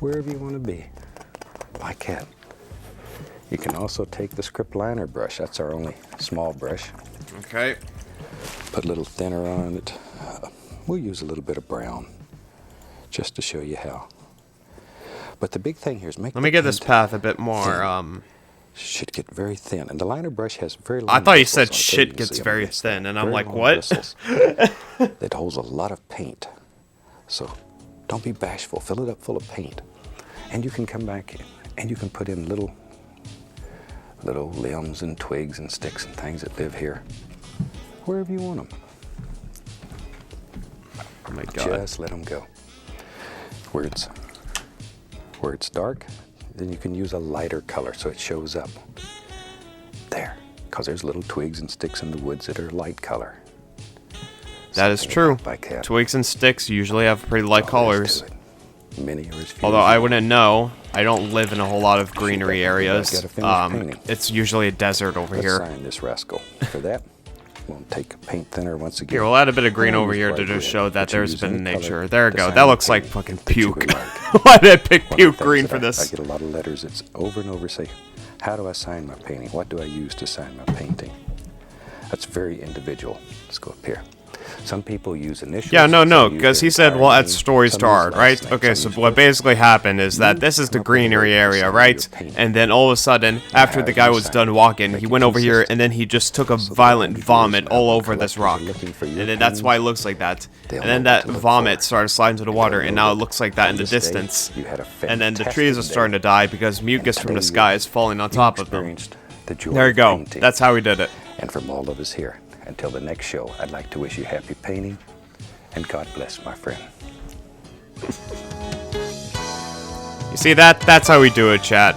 wherever you want to be, like that. You can also take the script liner brush. That's our only small brush. Okay. Put a little thinner on it. We'll use a little bit of brown just to show you how. But the big thing here is make Let me the get this paint path a bit more, thin. Should get very thin, and the liner brush has very long I thought you bristles said on it. There shit can gets see 'em. very Yes, thin, and I'm very like, long what? bristles that holds a lot of paint. So don't be bashful. Fill it up full of paint, and you can come back and you can put in little limbs and twigs and sticks and things that live here, wherever you want them. Oh my god. Just let them go. Where it's dark, then you can use a lighter color so it shows up. There, because there's little twigs and sticks in the woods that are light color. That is Something true. like that. Twigs and sticks usually have pretty light All there is colors. to it. Many or as few Although as you I want. wouldn't know. I don't live in a whole lot of greenery definitely areas. gotta finish painting. It's usually a desert over Let's here. sign this rascal. For that, we'll take paint thinner once again. Here, we'll add a bit of green I'll over use here to bright just red, show that but you there's use been any color nature. There we to go. sign That your looks like painting fucking that you puke. like. Why did I pick One of the puke things green that for I this? get a lot of letters. It's over and over say, how do I sign my painting? What do I use to sign my painting? That's very individual. Let's go up here. Some people use initials. Yeah, no, some use because their he said, entire well, name, add story some use starred, last right? name, Okay, some so use what first basically happened is that You this is the come up with a greenery way to area, sign right? your painting. And then all of a sudden, after the guy you was sign done it. walking, Make he it went over here consistent. and then he just took a So that violent when vomit readers all and over this collectors are rock. looking for your And then that's why it paintings, looks like that. they'll And then know what that to look vomit for. started sliding to the And water, they'll and know now it that looks like that in on the this day, distance. you had a And then the fantastic trees are day. starting to die because mucus And from the today sky is falling on you top of them. experienced the joy There you of go. painting. That's how we did it. And from all of us here, until the next show, I'd like to wish you happy painting, and God bless, my friend. You see that? That's how we do it, chat.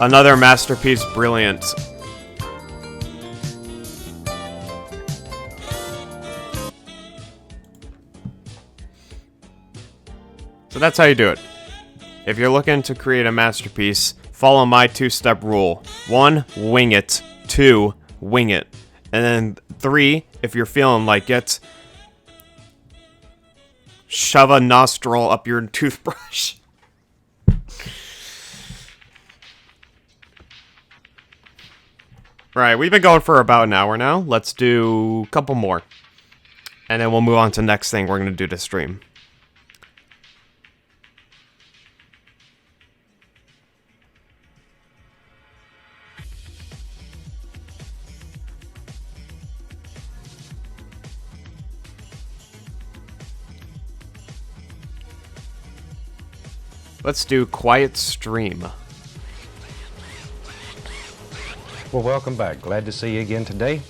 Another masterpiece, brilliant. So that's how you do it. If you're looking to create a masterpiece, follow my 2-step rule. 1, wing it. 2, wing it. And then 3, if you're feeling like it, shove a nostril up your toothbrush. Right, we've been going for about an hour now. Let's do a couple more. And then we'll move on to the next thing we're going to do to stream. Let's do quiet stream. Well, welcome back. Glad to see you again today.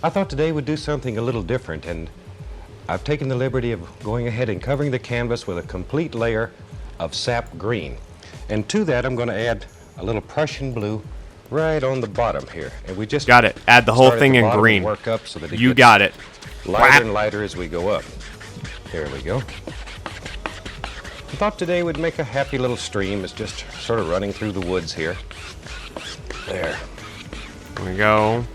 I thought today we'd do something a little different, and I've taken the liberty of going ahead and covering the canvas with a complete layer of sap green. And to that, I'm going to add a little Prussian blue right on the bottom here. And we just got it. Add the whole start at thing the in bottom green. and work up so that it You gets got it. lighter and lighter as we go up. There we go. I thought today would make a happy little stream. It's just sort of running through the woods here. There. There we go.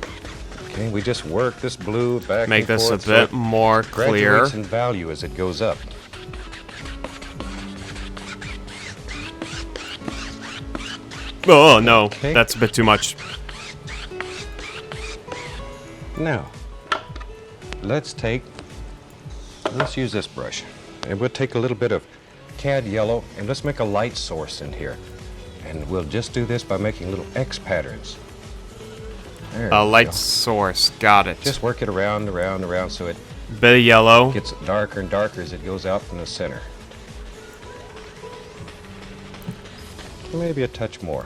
Okay, we just work this blue back Make and this a forth, so bit it more clear. graduates in value as it goes up. Oh, no. Okay. That's a bit too much. Now, let's use this brush. And we'll take a little bit of cad yellow and let's make a light source in here. And we'll just do this by making little X patterns. There A we light go. source. Got it. Just work it around, around, around so it Bit of yellow. gets darker and darker as it goes out from the center. Maybe a touch more.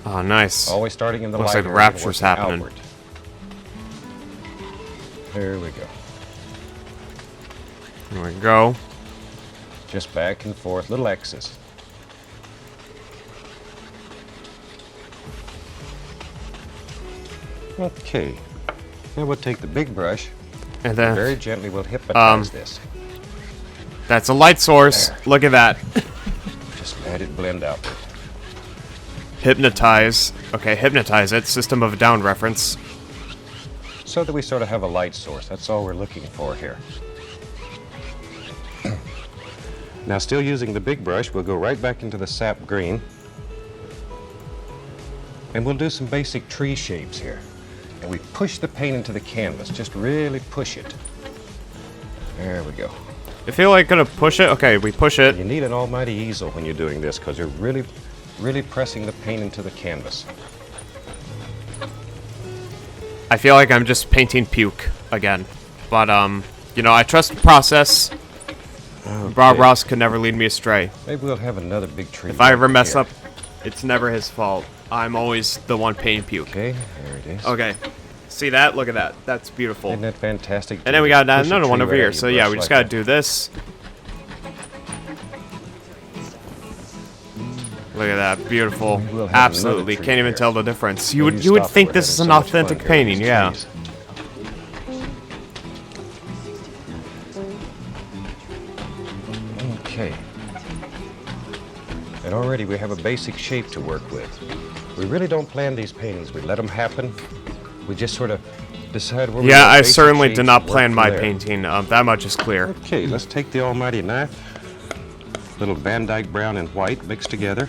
Oh, nice. Always starting in the Looks light like area and rapture's working happening. outward. There we go. There we go. Just back and forth, little X's. Okay. Now we'll take the big brush And and then very gently we'll hypnotize this. that's a light source. There. Look at that. Just let it blend out. Hypnotize. Okay, hypnotize it. System of a Down reference. So that we sort of have a light source. That's all we're looking for here. Now still using the big brush, we'll go right back into the sap green. And we'll do some basic tree shapes here. And we push the paint into the canvas. Just really push it. There we go. I feel like gonna push it. Okay, we push it. You need an almighty easel when you're doing this because you're really, really pressing the paint into the canvas. I feel like I'm just painting puke again. But, you know, I trust the process. Bob Okay. Ross could never lead me astray. Maybe we'll have another big tree. If I ever right mess here. up, it's never his fault. I'm always the one painting puke. Okay, there it is. Okay. See that? Look at that. That's beautiful. Isn't that fantastic? And then we got Push a another one tree over right here. out of So your yeah, brush we just like gotta that. do this. Look at that, beautiful. We'll have Absolutely, another tree can't even here. tell the difference. You Maybe would stop. think We're this is having an so much fun authentic here with painting, these yeah. trees. Okay. And already we have a basic shape to work with. We really don't plan these paintings. We let them happen. We just sort of decide where we Yeah, want I basic certainly shapes did and not work plan from my there. painting. That much is clear. Okay, let's take the almighty knife. Little Van Dyke brown and white mixed together.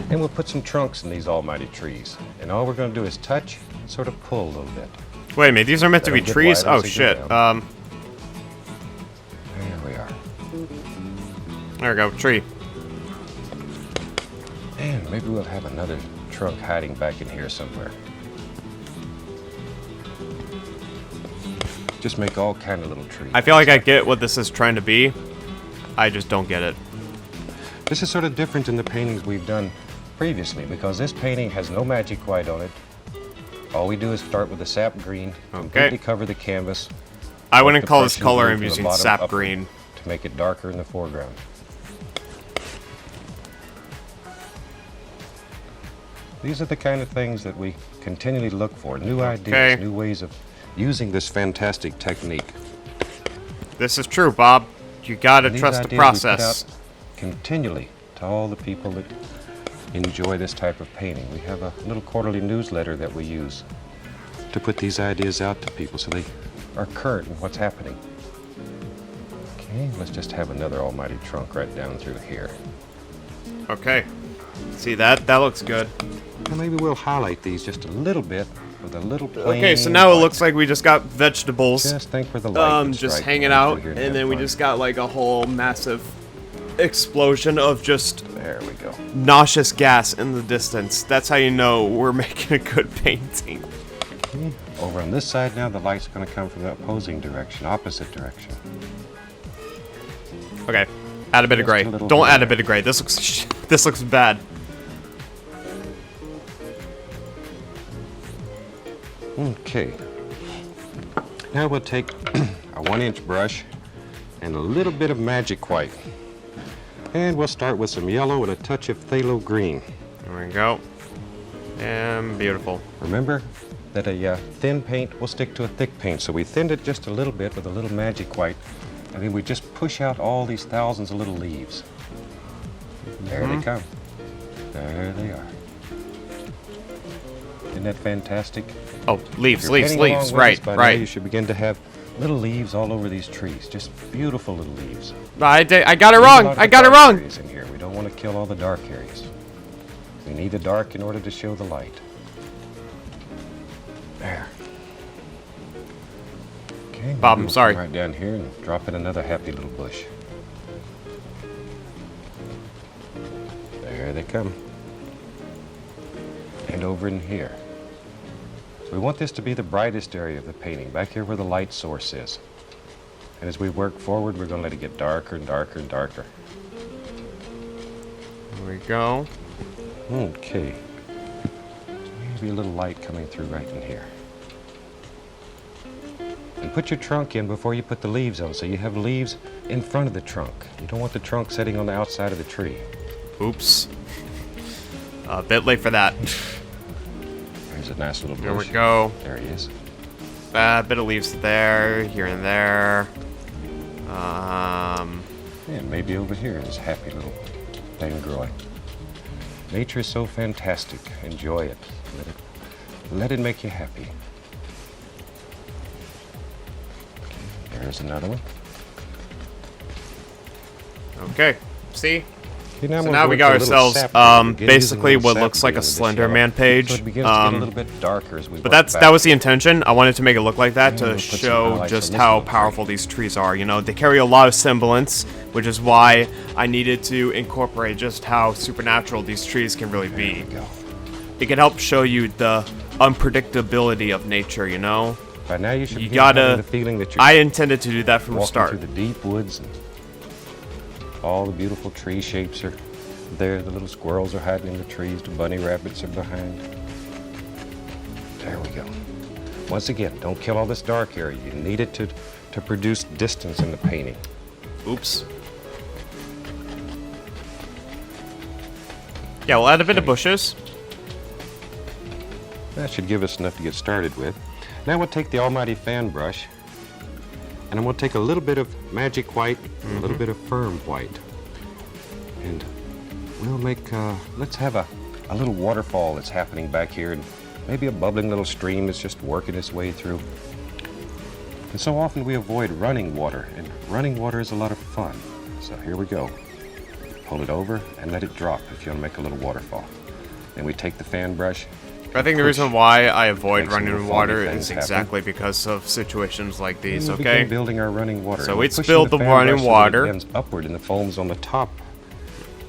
And we'll put some trunks in these almighty trees. And all we're going to do is touch and sort of pull a little bit. Wait a minute, these are meant to Let be 'em get trees? wide Oh as they go shit. down. There we are. There we go, tree. And maybe we'll have another trunk hiding back in here somewhere. Just make all kind of little trees. I feel like I get what this is trying to be. I just don't get it. This is sort of different than the paintings we've done previously because this painting has no magic white on it. All we do is start with the sap green, completely cover the canvas. I with wouldn't the call this Prussian color, blue I'm from the using bottom sap upward green. to make it darker in the foreground. These are the kind of things that we continually look for, new ideas, new ways of using this fantastic technique. This is true, Bob. You gotta And these trust the ideas we put process. out continually to all the people that enjoy this type of painting. We have a little quarterly newsletter that we use to put these ideas out to people so they are current in what's happening. Okay, let's just have another almighty trunk right down through here. Okay. See that? That looks good. And maybe we'll highlight these just a little bit with a little plain Okay, so now it white. looks like we just got vegetables, Just think where the light would just strike hanging right out, through here and have then we fun. just got like a whole massive explosion of just There we go. nauseous gas in the distance. That's how you know we're making a good painting. Over on this side now, the light's going to come from the opposing direction, opposite direction. Okay, add a bit of Just gray. a little Don't bit add a there. bit of gray. This looks this looks bad. Okay. Now we'll take a 1-inch brush and a little bit of magic white. And we'll start with some yellow and a touch of phthalo green. There we go. And beautiful. Remember that a thin paint will stick to a thick paint, so we thinned it just a little bit with a little magic white, and then we just push out all these thousands of little leaves. There they come. There they are. Isn't that fantastic? Oh, leaves, If you're leaves, painting along leaves. with Right, us by now, you right. should begin to have little leaves all over these trees. Just beautiful little leaves. I got it Leave a wrong. lot of I the got it dark wrong. areas in here. We don't want to kill all the dark areas. We need the dark in order to show the light. There. Okay. Bob, now I'm we'll sorry. come right down here and drop in another happy little bush. There they come. And over in here. So we want this to be the brightest area of the painting, back here where the light source is. And as we work forward, we're going to let it get darker and darker and darker. There we go. Okay. Maybe a little light coming through right in here. And put your trunk in before you put the leaves on, so you have leaves in front of the trunk. You don't want the trunk sitting on the outside of the tree. Oops. A bit late for that. There's a nice little bush. There we go. There he is. A bit of leaves there, here and there. Yeah, maybe over here is a happy little thing growing. Nature is so fantastic. Enjoy it. Let it make you happy. Okay, there's another one. Okay. See? Okay, So I'm gonna now go we with got the little ourselves, sap green. Again, basically using the what sap looks like green a with this Slender yellow. Man page. So it begins to get a little bit darker as we But work that back. was the intention. I wanted to make it look like that Yeah, to we'll put some show highlights just on this how little powerful these trees are. You know, they carry a lot of semblance, which is why I needed to incorporate just how supernatural these trees can really There be. we go. It can help show you the unpredictability of nature, you know? By now you should You be gotta- having the feeling that you're I intended to do that from the walking start. through the deep woods, and all the beautiful tree shapes are there. The little squirrels are hiding in the trees. The bunny rabbits are behind. There we go. Once again, don't kill all this dark area. You need it to produce distance in the painting. Oops. Yeah, we'll add a bit of bushes. That should give us enough to get started with. Now we'll take the almighty fan brush, and I'm going to take a little bit of magic white, and a little bit of firm white, and we'll make, let's have a little waterfall that's happening back here, and maybe a bubbling little stream that's just working its way through. And so often we avoid running water, and running water is a lot of fun. So here we go. Pull it over and let it drop if you want to make a little waterfall. Then we take the fan brush. I think the reason why I avoid Make some running little in water foggy is things happen. exactly because of situations like these, And we okay? begin building our running water. So And we pushing spilled the fan running brush so that water. It ends upward and the foam's on the top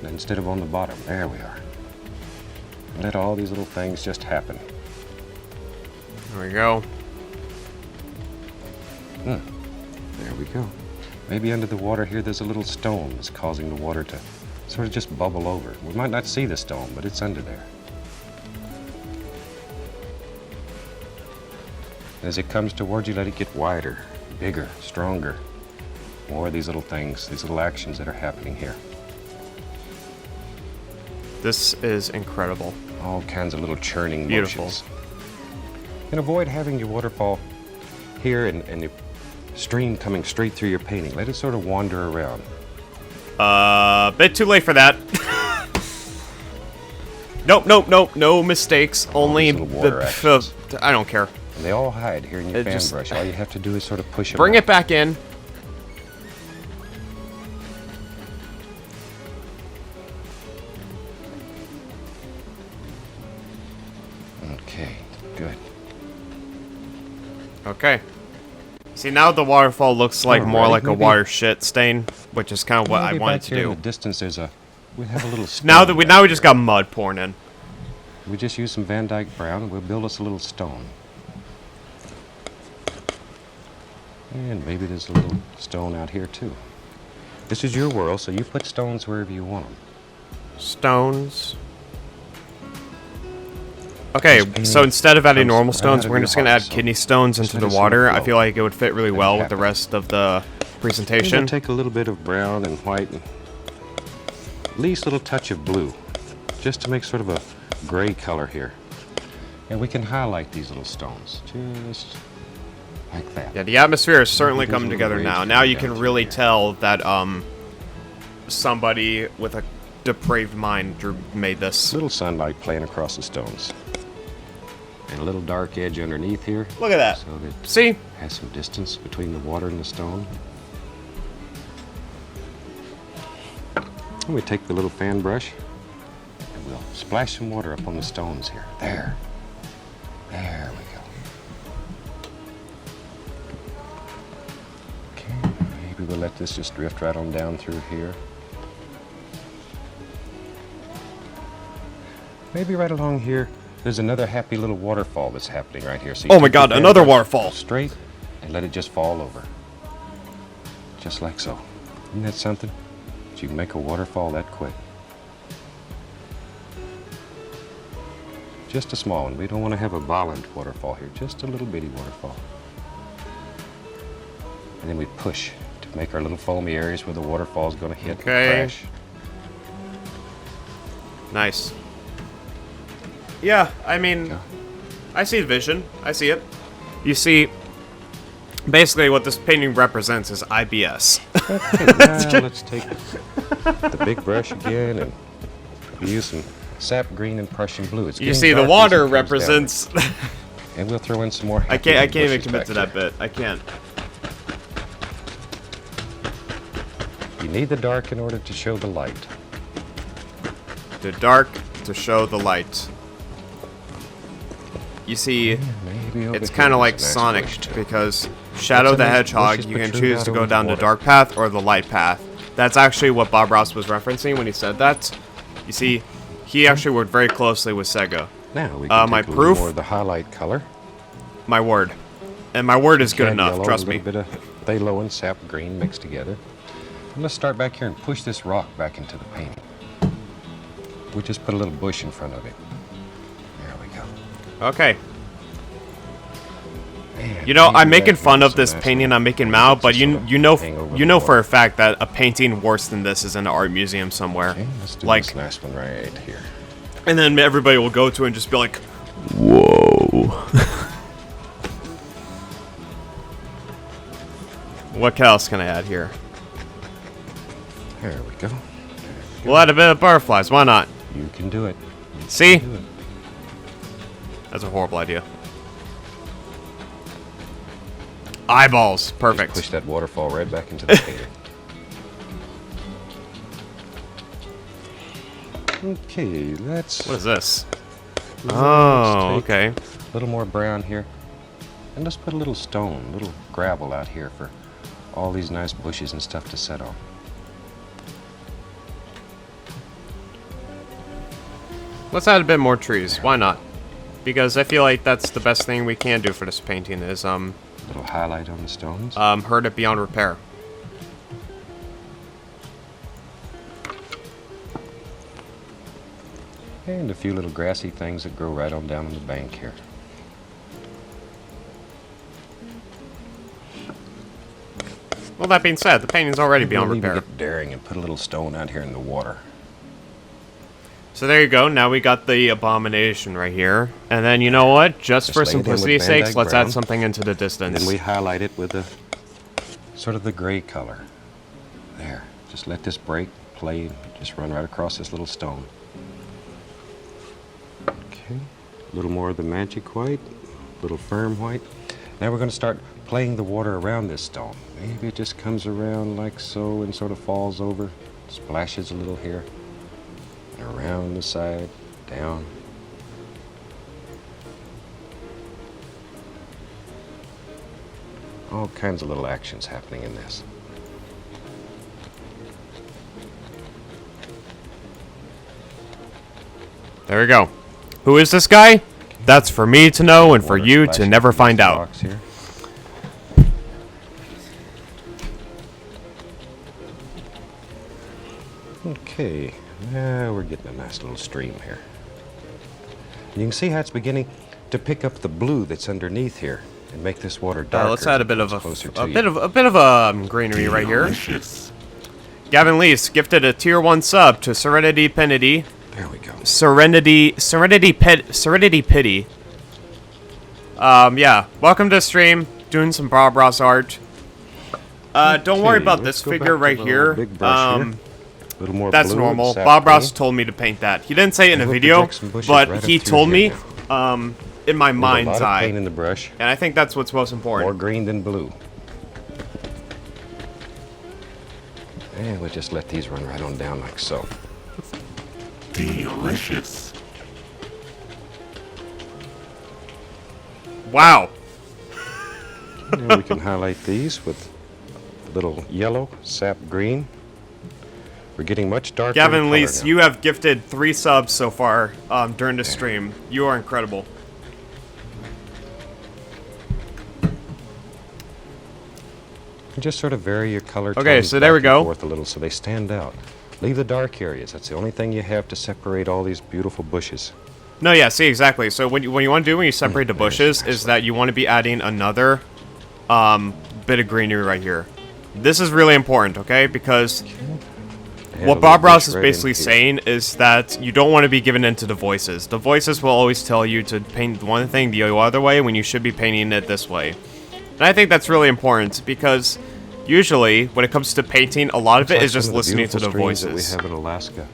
instead of on the bottom. There we are. Let all these little things just happen. There we go. There we go. Maybe under the water here there's a little stone that's causing the water to sort of just bubble over. We might not see the stone, but it's under there. As it comes towards you, let it get wider, bigger, stronger. More of these little things, these little actions that are happening here. This is incredible. All kinds of little churning Beautiful. motions. And avoid having your waterfall here and the stream coming straight through your painting. Let it sort of wander around. Bit too late for that. Nope, nope, nope, no mistakes. Only these little water the. actions. I don't care. And they all hide here in your It fan just- brush. All you have to do is sort of push them Bring up. it back in. Okay. See, now the waterfall looks like more Alrighty, like a maybe- water shit stain, which is kind of what I Maybe wanted back to here in do. the distance, we have a little stone Now we back just here. got mud pouring in. We just use some Van Dyke brown and we'll build us a little stone. And maybe there's a little stone out here too. This is your world, so you put stones wherever you want them. Stones. Okay, This so instead of adding comes normal right stones, out of we're your just gonna heart, add so kidney stones just into let the it sort of water. I flow. feel like it would fit really Let it well with the happen. rest of the We're presentation. going to take a little bit of brown and white and least little touch of blue, just to make sort of a gray color here. And we can highlight these little stones, just like that. Yeah, the atmosphere is certainly There's a coming little together range now. coming Now you down can through really here. tell that somebody with a depraved mind made this. Little sunlight playing across the stones. And a little dark edge underneath here. Look at that. So that See? it has some distance between the water and the stone. And we take the little fan brush and we'll splash some water up on the stones here. There. There we go. Okay, maybe we'll let this just drift right on down through here. Maybe right along here, there's another happy little waterfall that's happening right here. So you Oh my take the god, fan another brush, waterfall. Straight, and let it just fall over. Just like so. Isn't that something? That you can make a waterfall that quick. Just a small one. We don't want to have a violent waterfall here. Just a little bitty waterfall. And then we push to make our little foamy areas where the waterfall is going to hit Okay. and crash. Nice. Yeah, I mean, Yeah. I see the vision. I see it. You see, basically what this painting represents is IBS. Okay, now let's take the big brush again and use some sap green and Prussian blue. It's You getting see, the dark as it water comes down. represents... And we'll throw in some more. I can't even bushes commit back to that here. bit. I can't. You need the dark in order to show the light. The dark to show the light. You see, Maybe over it's here kind of there's like a nice Sonic, bush too. because Shadow Lots of the nice Hedgehog, bushes you can protrude choose out to over go the down the water. dark path or the light path. That's actually what Bob Ross was referencing when he said that. You see, he actually worked very closely with Sega. Now we can my take a little proof? more of the highlight color. My word. And my word is good Cad enough, yellow, trust a me. little bit of phthalo and sap green mixed together. And let's start back here and push this rock back into the painting. We just put a little bush in front of it. There we go. Okay. Man, You know, maybe I'm making that fun gives of this some nice painting little I'm making lines now, to but sort of hang over you the know for water. a fact that a painting worse than this is in an art museum somewhere. Okay, let's do Like, this last one right here. and then everybody will go to it and just be like, whoa. What else can I add here? There we go. We'll add a bit of butterflies, why not? You can do it. See? Do it. That's a horrible idea. Eyeballs, Just perfect. push that waterfall right back into the painting. Okay, let's. What is this? let's Oh, take okay. A little more brown here. And let's put a little stone, a little gravel out here for all these nice bushes and stuff to set on. Let's add a bit more trees, why not? Because I feel like that's the best thing we can do for this painting is, A little highlight on the stones. hurt it beyond repair. And a few little grassy things that grow right on down on the bank here. Well, that being said, the painting's already Maybe beyond we'll even repair. get daring and put a little stone out here in the water. So there you go. Now we got the abomination right here. And then you know what? Just for lay it in with simplicity's Van sakes, Dyke let's brown. add something into the And distance. then we highlight it with a sort of the gray color. There. Just let this break, play, and just run right across this little stone. Okay. A little more of the magic white, a little firm white. Now we're going to start playing the water around this stone. Maybe it just comes around like so and sort of falls over, splashes a little here, and around the side, down. All kinds of little actions happening in this. There we go. Who is this guy? That's for me to know and for Water you to splashing never against find the out. rocks here. Okay, now we're getting a nice little stream here. You can see how it's beginning to pick up the blue that's underneath here and make this water darker. Let's add a bit as of it comes a closer to bit you. of a greenery right here. Delicious. Gavin Lees gifted a tier 1 sub to Serenity Penity. There we go. Serenity Pity. Yeah. Welcome to the stream. Doing some Bob Ross art. Don't worry Okay, about let's this go figure back to right the here. little big brush here. A little more That's blue normal. and sap Bob Ross green. told me to paint that. He didn't say it in a We'll video, project some bushes but right up he through told here me now. in my Leave a mind's lot of eye. paint in the brush. And I think that's what's most important. More green than blue. And we'll just let these run right on down like so. Delicious. Wow. And we can highlight these with a little yellow, sap green. We're getting much darker. in Gavin color Lees, now. you have gifted 3 subs so far during the stream. You are incredible. Just sort of vary your color Okay, tones so there we back and go. forth a little so they stand out. Leave the dark areas. That's the only thing you have to separate all these beautiful bushes. No, yeah, see, exactly. So what you want to do when you separate the there's bushes some is that you want to be adding another bit of greenery right here. This is really important, okay? Because Add a what little Bob Ross bush is right in basically here. saying is that you don't want to be given into the voices. The voices will always tell you to paint one thing the other way when you should be painting it this way. And I think that's really important because usually when it comes to painting, a lot of It's it like is just some of the listening to the beautiful streams voices. that we have in Alaska.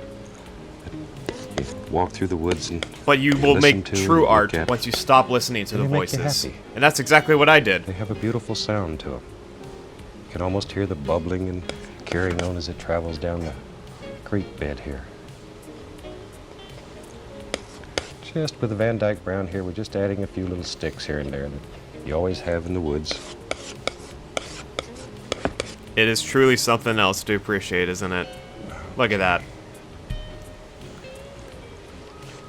You walk through the woods and But you will listen make to and true look art at. once you stop listening to the They make you voices. happy. And that's exactly what I did. they have a beautiful sound to them. You can almost hear the bubbling and carrying on as it travels down the creek bed here. Just with the Van Dyke brown here, we're just adding a few little sticks here and there that you always have in the woods. It is truly something else to appreciate, isn't it? Look at that.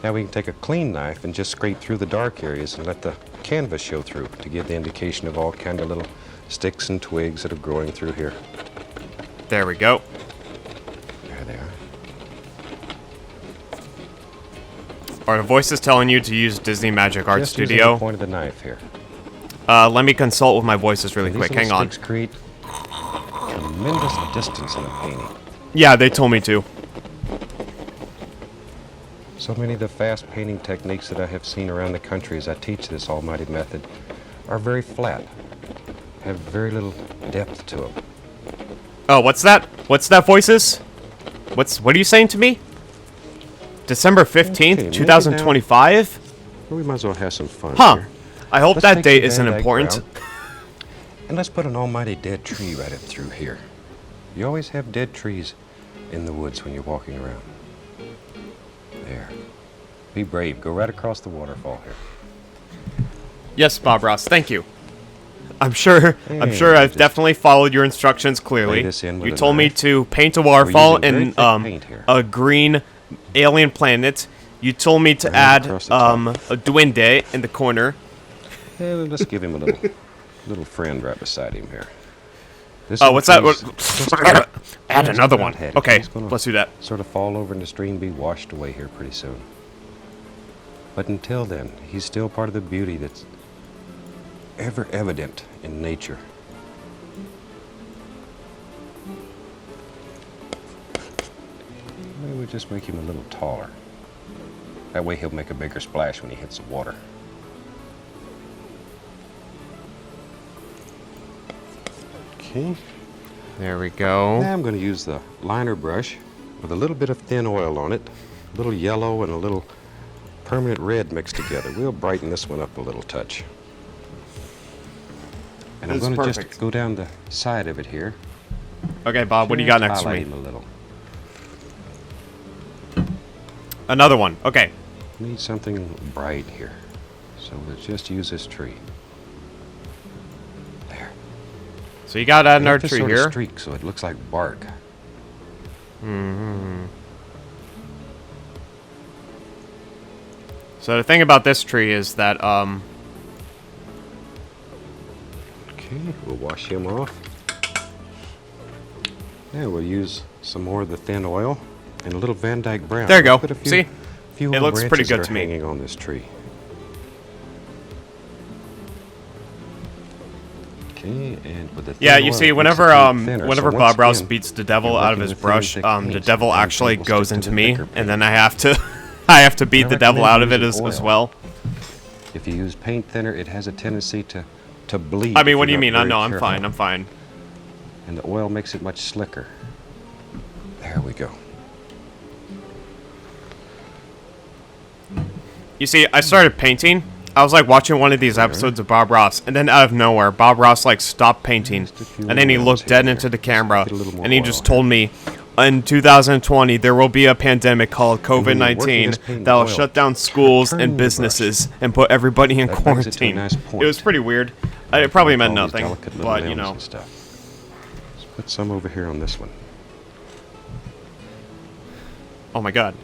Now we can take a clean knife and just scrape through the dark areas and let the canvas show through to give the indication of all kind of little sticks and twigs that are growing through here. There we go. There they are. Are the voices telling you to use Disney Magic Art Just using Studio? the point of the knife here. Let me consult with my voices really These quick. little Hang on. sticks create tremendous distance in a painting. Yeah, they told me to. So many of the fast painting techniques that I have seen around the country as I teach this almighty method are very flat, have very little depth to them. Oh, what's that? What's that, voices? What are you saying to me? December 15th, Okay, maybe 2025? Well, we might as well have some fun Huh. here. I hope Let's that take date some isn't Van Dyke important. brown, and let's put an almighty dead tree right up through here. You always have dead trees in the woods when you're walking around. There. Be brave. Go right across the waterfall here. Yes, Bob Ross, thank you. I'm sure Yeah, I've just definitely followed your instructions clearly. lay this in with You a told me knife. to paint a waterfall using very in thick paint here. a green alien planet. You told me to Right add across the top. a duende in the corner. Yeah, let's give him a little friend right beside him here. This Oh, one what's that? is just gonna- Add just another about one. had it. Okay, He's gonna let's do that. Sort of fall over in the stream, be washed away here pretty soon. But until then, he's still part of the beauty that's ever evident in nature. Maybe we'll just make him a little taller. That way he'll make a bigger splash when he hits the water. Okay. There we go. Now I'm going to use the liner brush with a little bit of thin oil on it, a little yellow and a little permanent red mixed together. We'll brighten this one up a little touch. And I'm This is going to just perfect. go down the side of it here. Okay, Bob, what do you got next for Highlight me? him a little. Another one. Okay. Need something bright here. So we'll just use this tree. There. So you gotta add They have another this tree sort of here. streak, so it looks like bark. So the thing about this tree is that, Okay, we'll wash him off. Yeah, we'll use some more of the thin oil and a little Van Dyke brown. There you go. Put a few, See? few It little looks pretty branches good that to are me. hanging on this tree. Okay, and with the thin yeah, you oil, see, it makes whenever the paint thinner. whenever So Bob once Ross again, beats the devil you're out of working his with thin, brush, thick the paints, devil and the actually paint will goes stick to into the me, thicker and then paint. I have to, I have to beat I the devil recommend out of it using as oil. well. If you use paint thinner, it has a tendency to bleed. I mean, if what do you you're mean? not I very know, I'm careful. fine, I'm fine. And the oil makes it much slicker. There we go. You see, I started painting. I was like watching one of these episodes of Bob Ross, and then out of nowhere, Bob Ross like stopped painting, Just a few and then he more looked rounds dead here. into the Just camera, get a little more and he oil just here. told me, in 2020 there will be a pandemic called when you're working COVID-19 this paint in that will oil, shut down schools turn and your brush. businesses and put everybody in That brings it to a quarantine. nice It was point. pretty weird. It probably Like meant all these nothing, delicate little but you limbs know. and stuff. Let's put some over here on this one. Oh my god.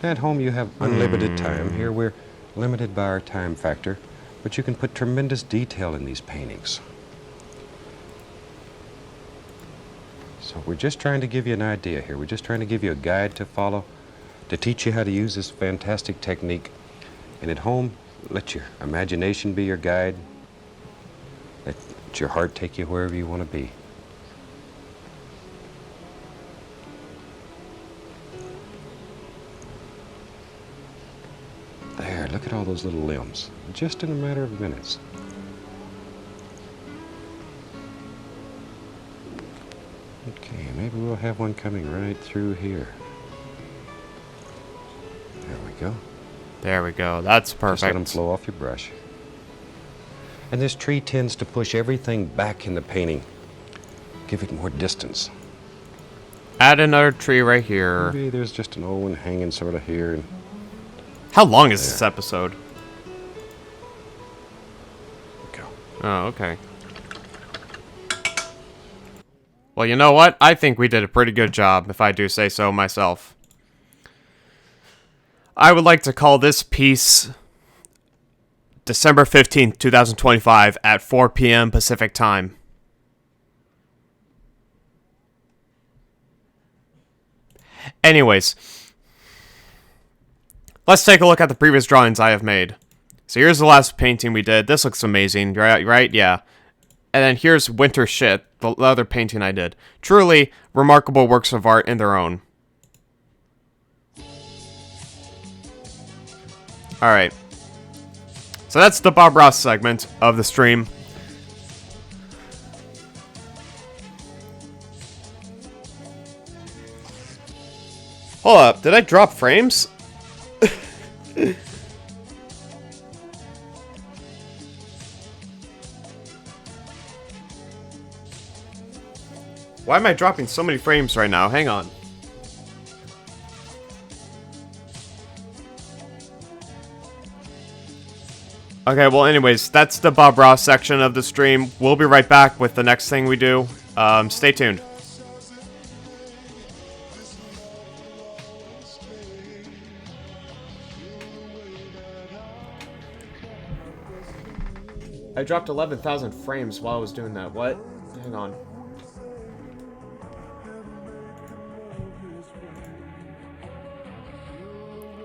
At home you have unlimited time. Here we're limited by our time factor, but you can put tremendous detail in these paintings. So we're just trying to give you an idea here. We're just trying to give you a guide to follow, to teach you how to use this fantastic technique. And at home, let your imagination be your guide. Let your heart take you wherever you want to be. There, look at all those little limbs. Just in a matter of minutes. Okay, maybe we'll have one coming right through here. There we go. There we go. That's Just let them perfect. flow off your brush. And this tree tends to push everything back in the painting. Give it more distance. Add another tree right here. Maybe there's just an old one hanging sort of here. And How long is this episode? go. Oh, okay. Well, you know what? I think we did a pretty good job, if I do say so myself. I would like to call this piece December 15th, 2025 at 4 p.m. Pacific Time. Anyways, let's take a look at the previous drawings I have made. So here's the last painting we did. This looks amazing, right? Yeah. And then here's Winter Shit, the other painting I did. Truly remarkable works of art in their own. Alright. So that's the Bob Ross segment of the stream. Hold up, did I drop frames? Why am I dropping so many frames right now? Hang on. Okay, well anyways, that's the Bob Ross section of the stream. We'll be right back with the next thing we do. Stay tuned. I dropped 11,000 frames while I was doing that. What? Hang on.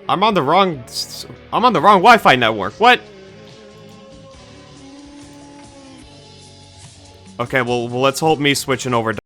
I'm on the wrong Wi-Fi network. What? Okay, well let's hold me switching over.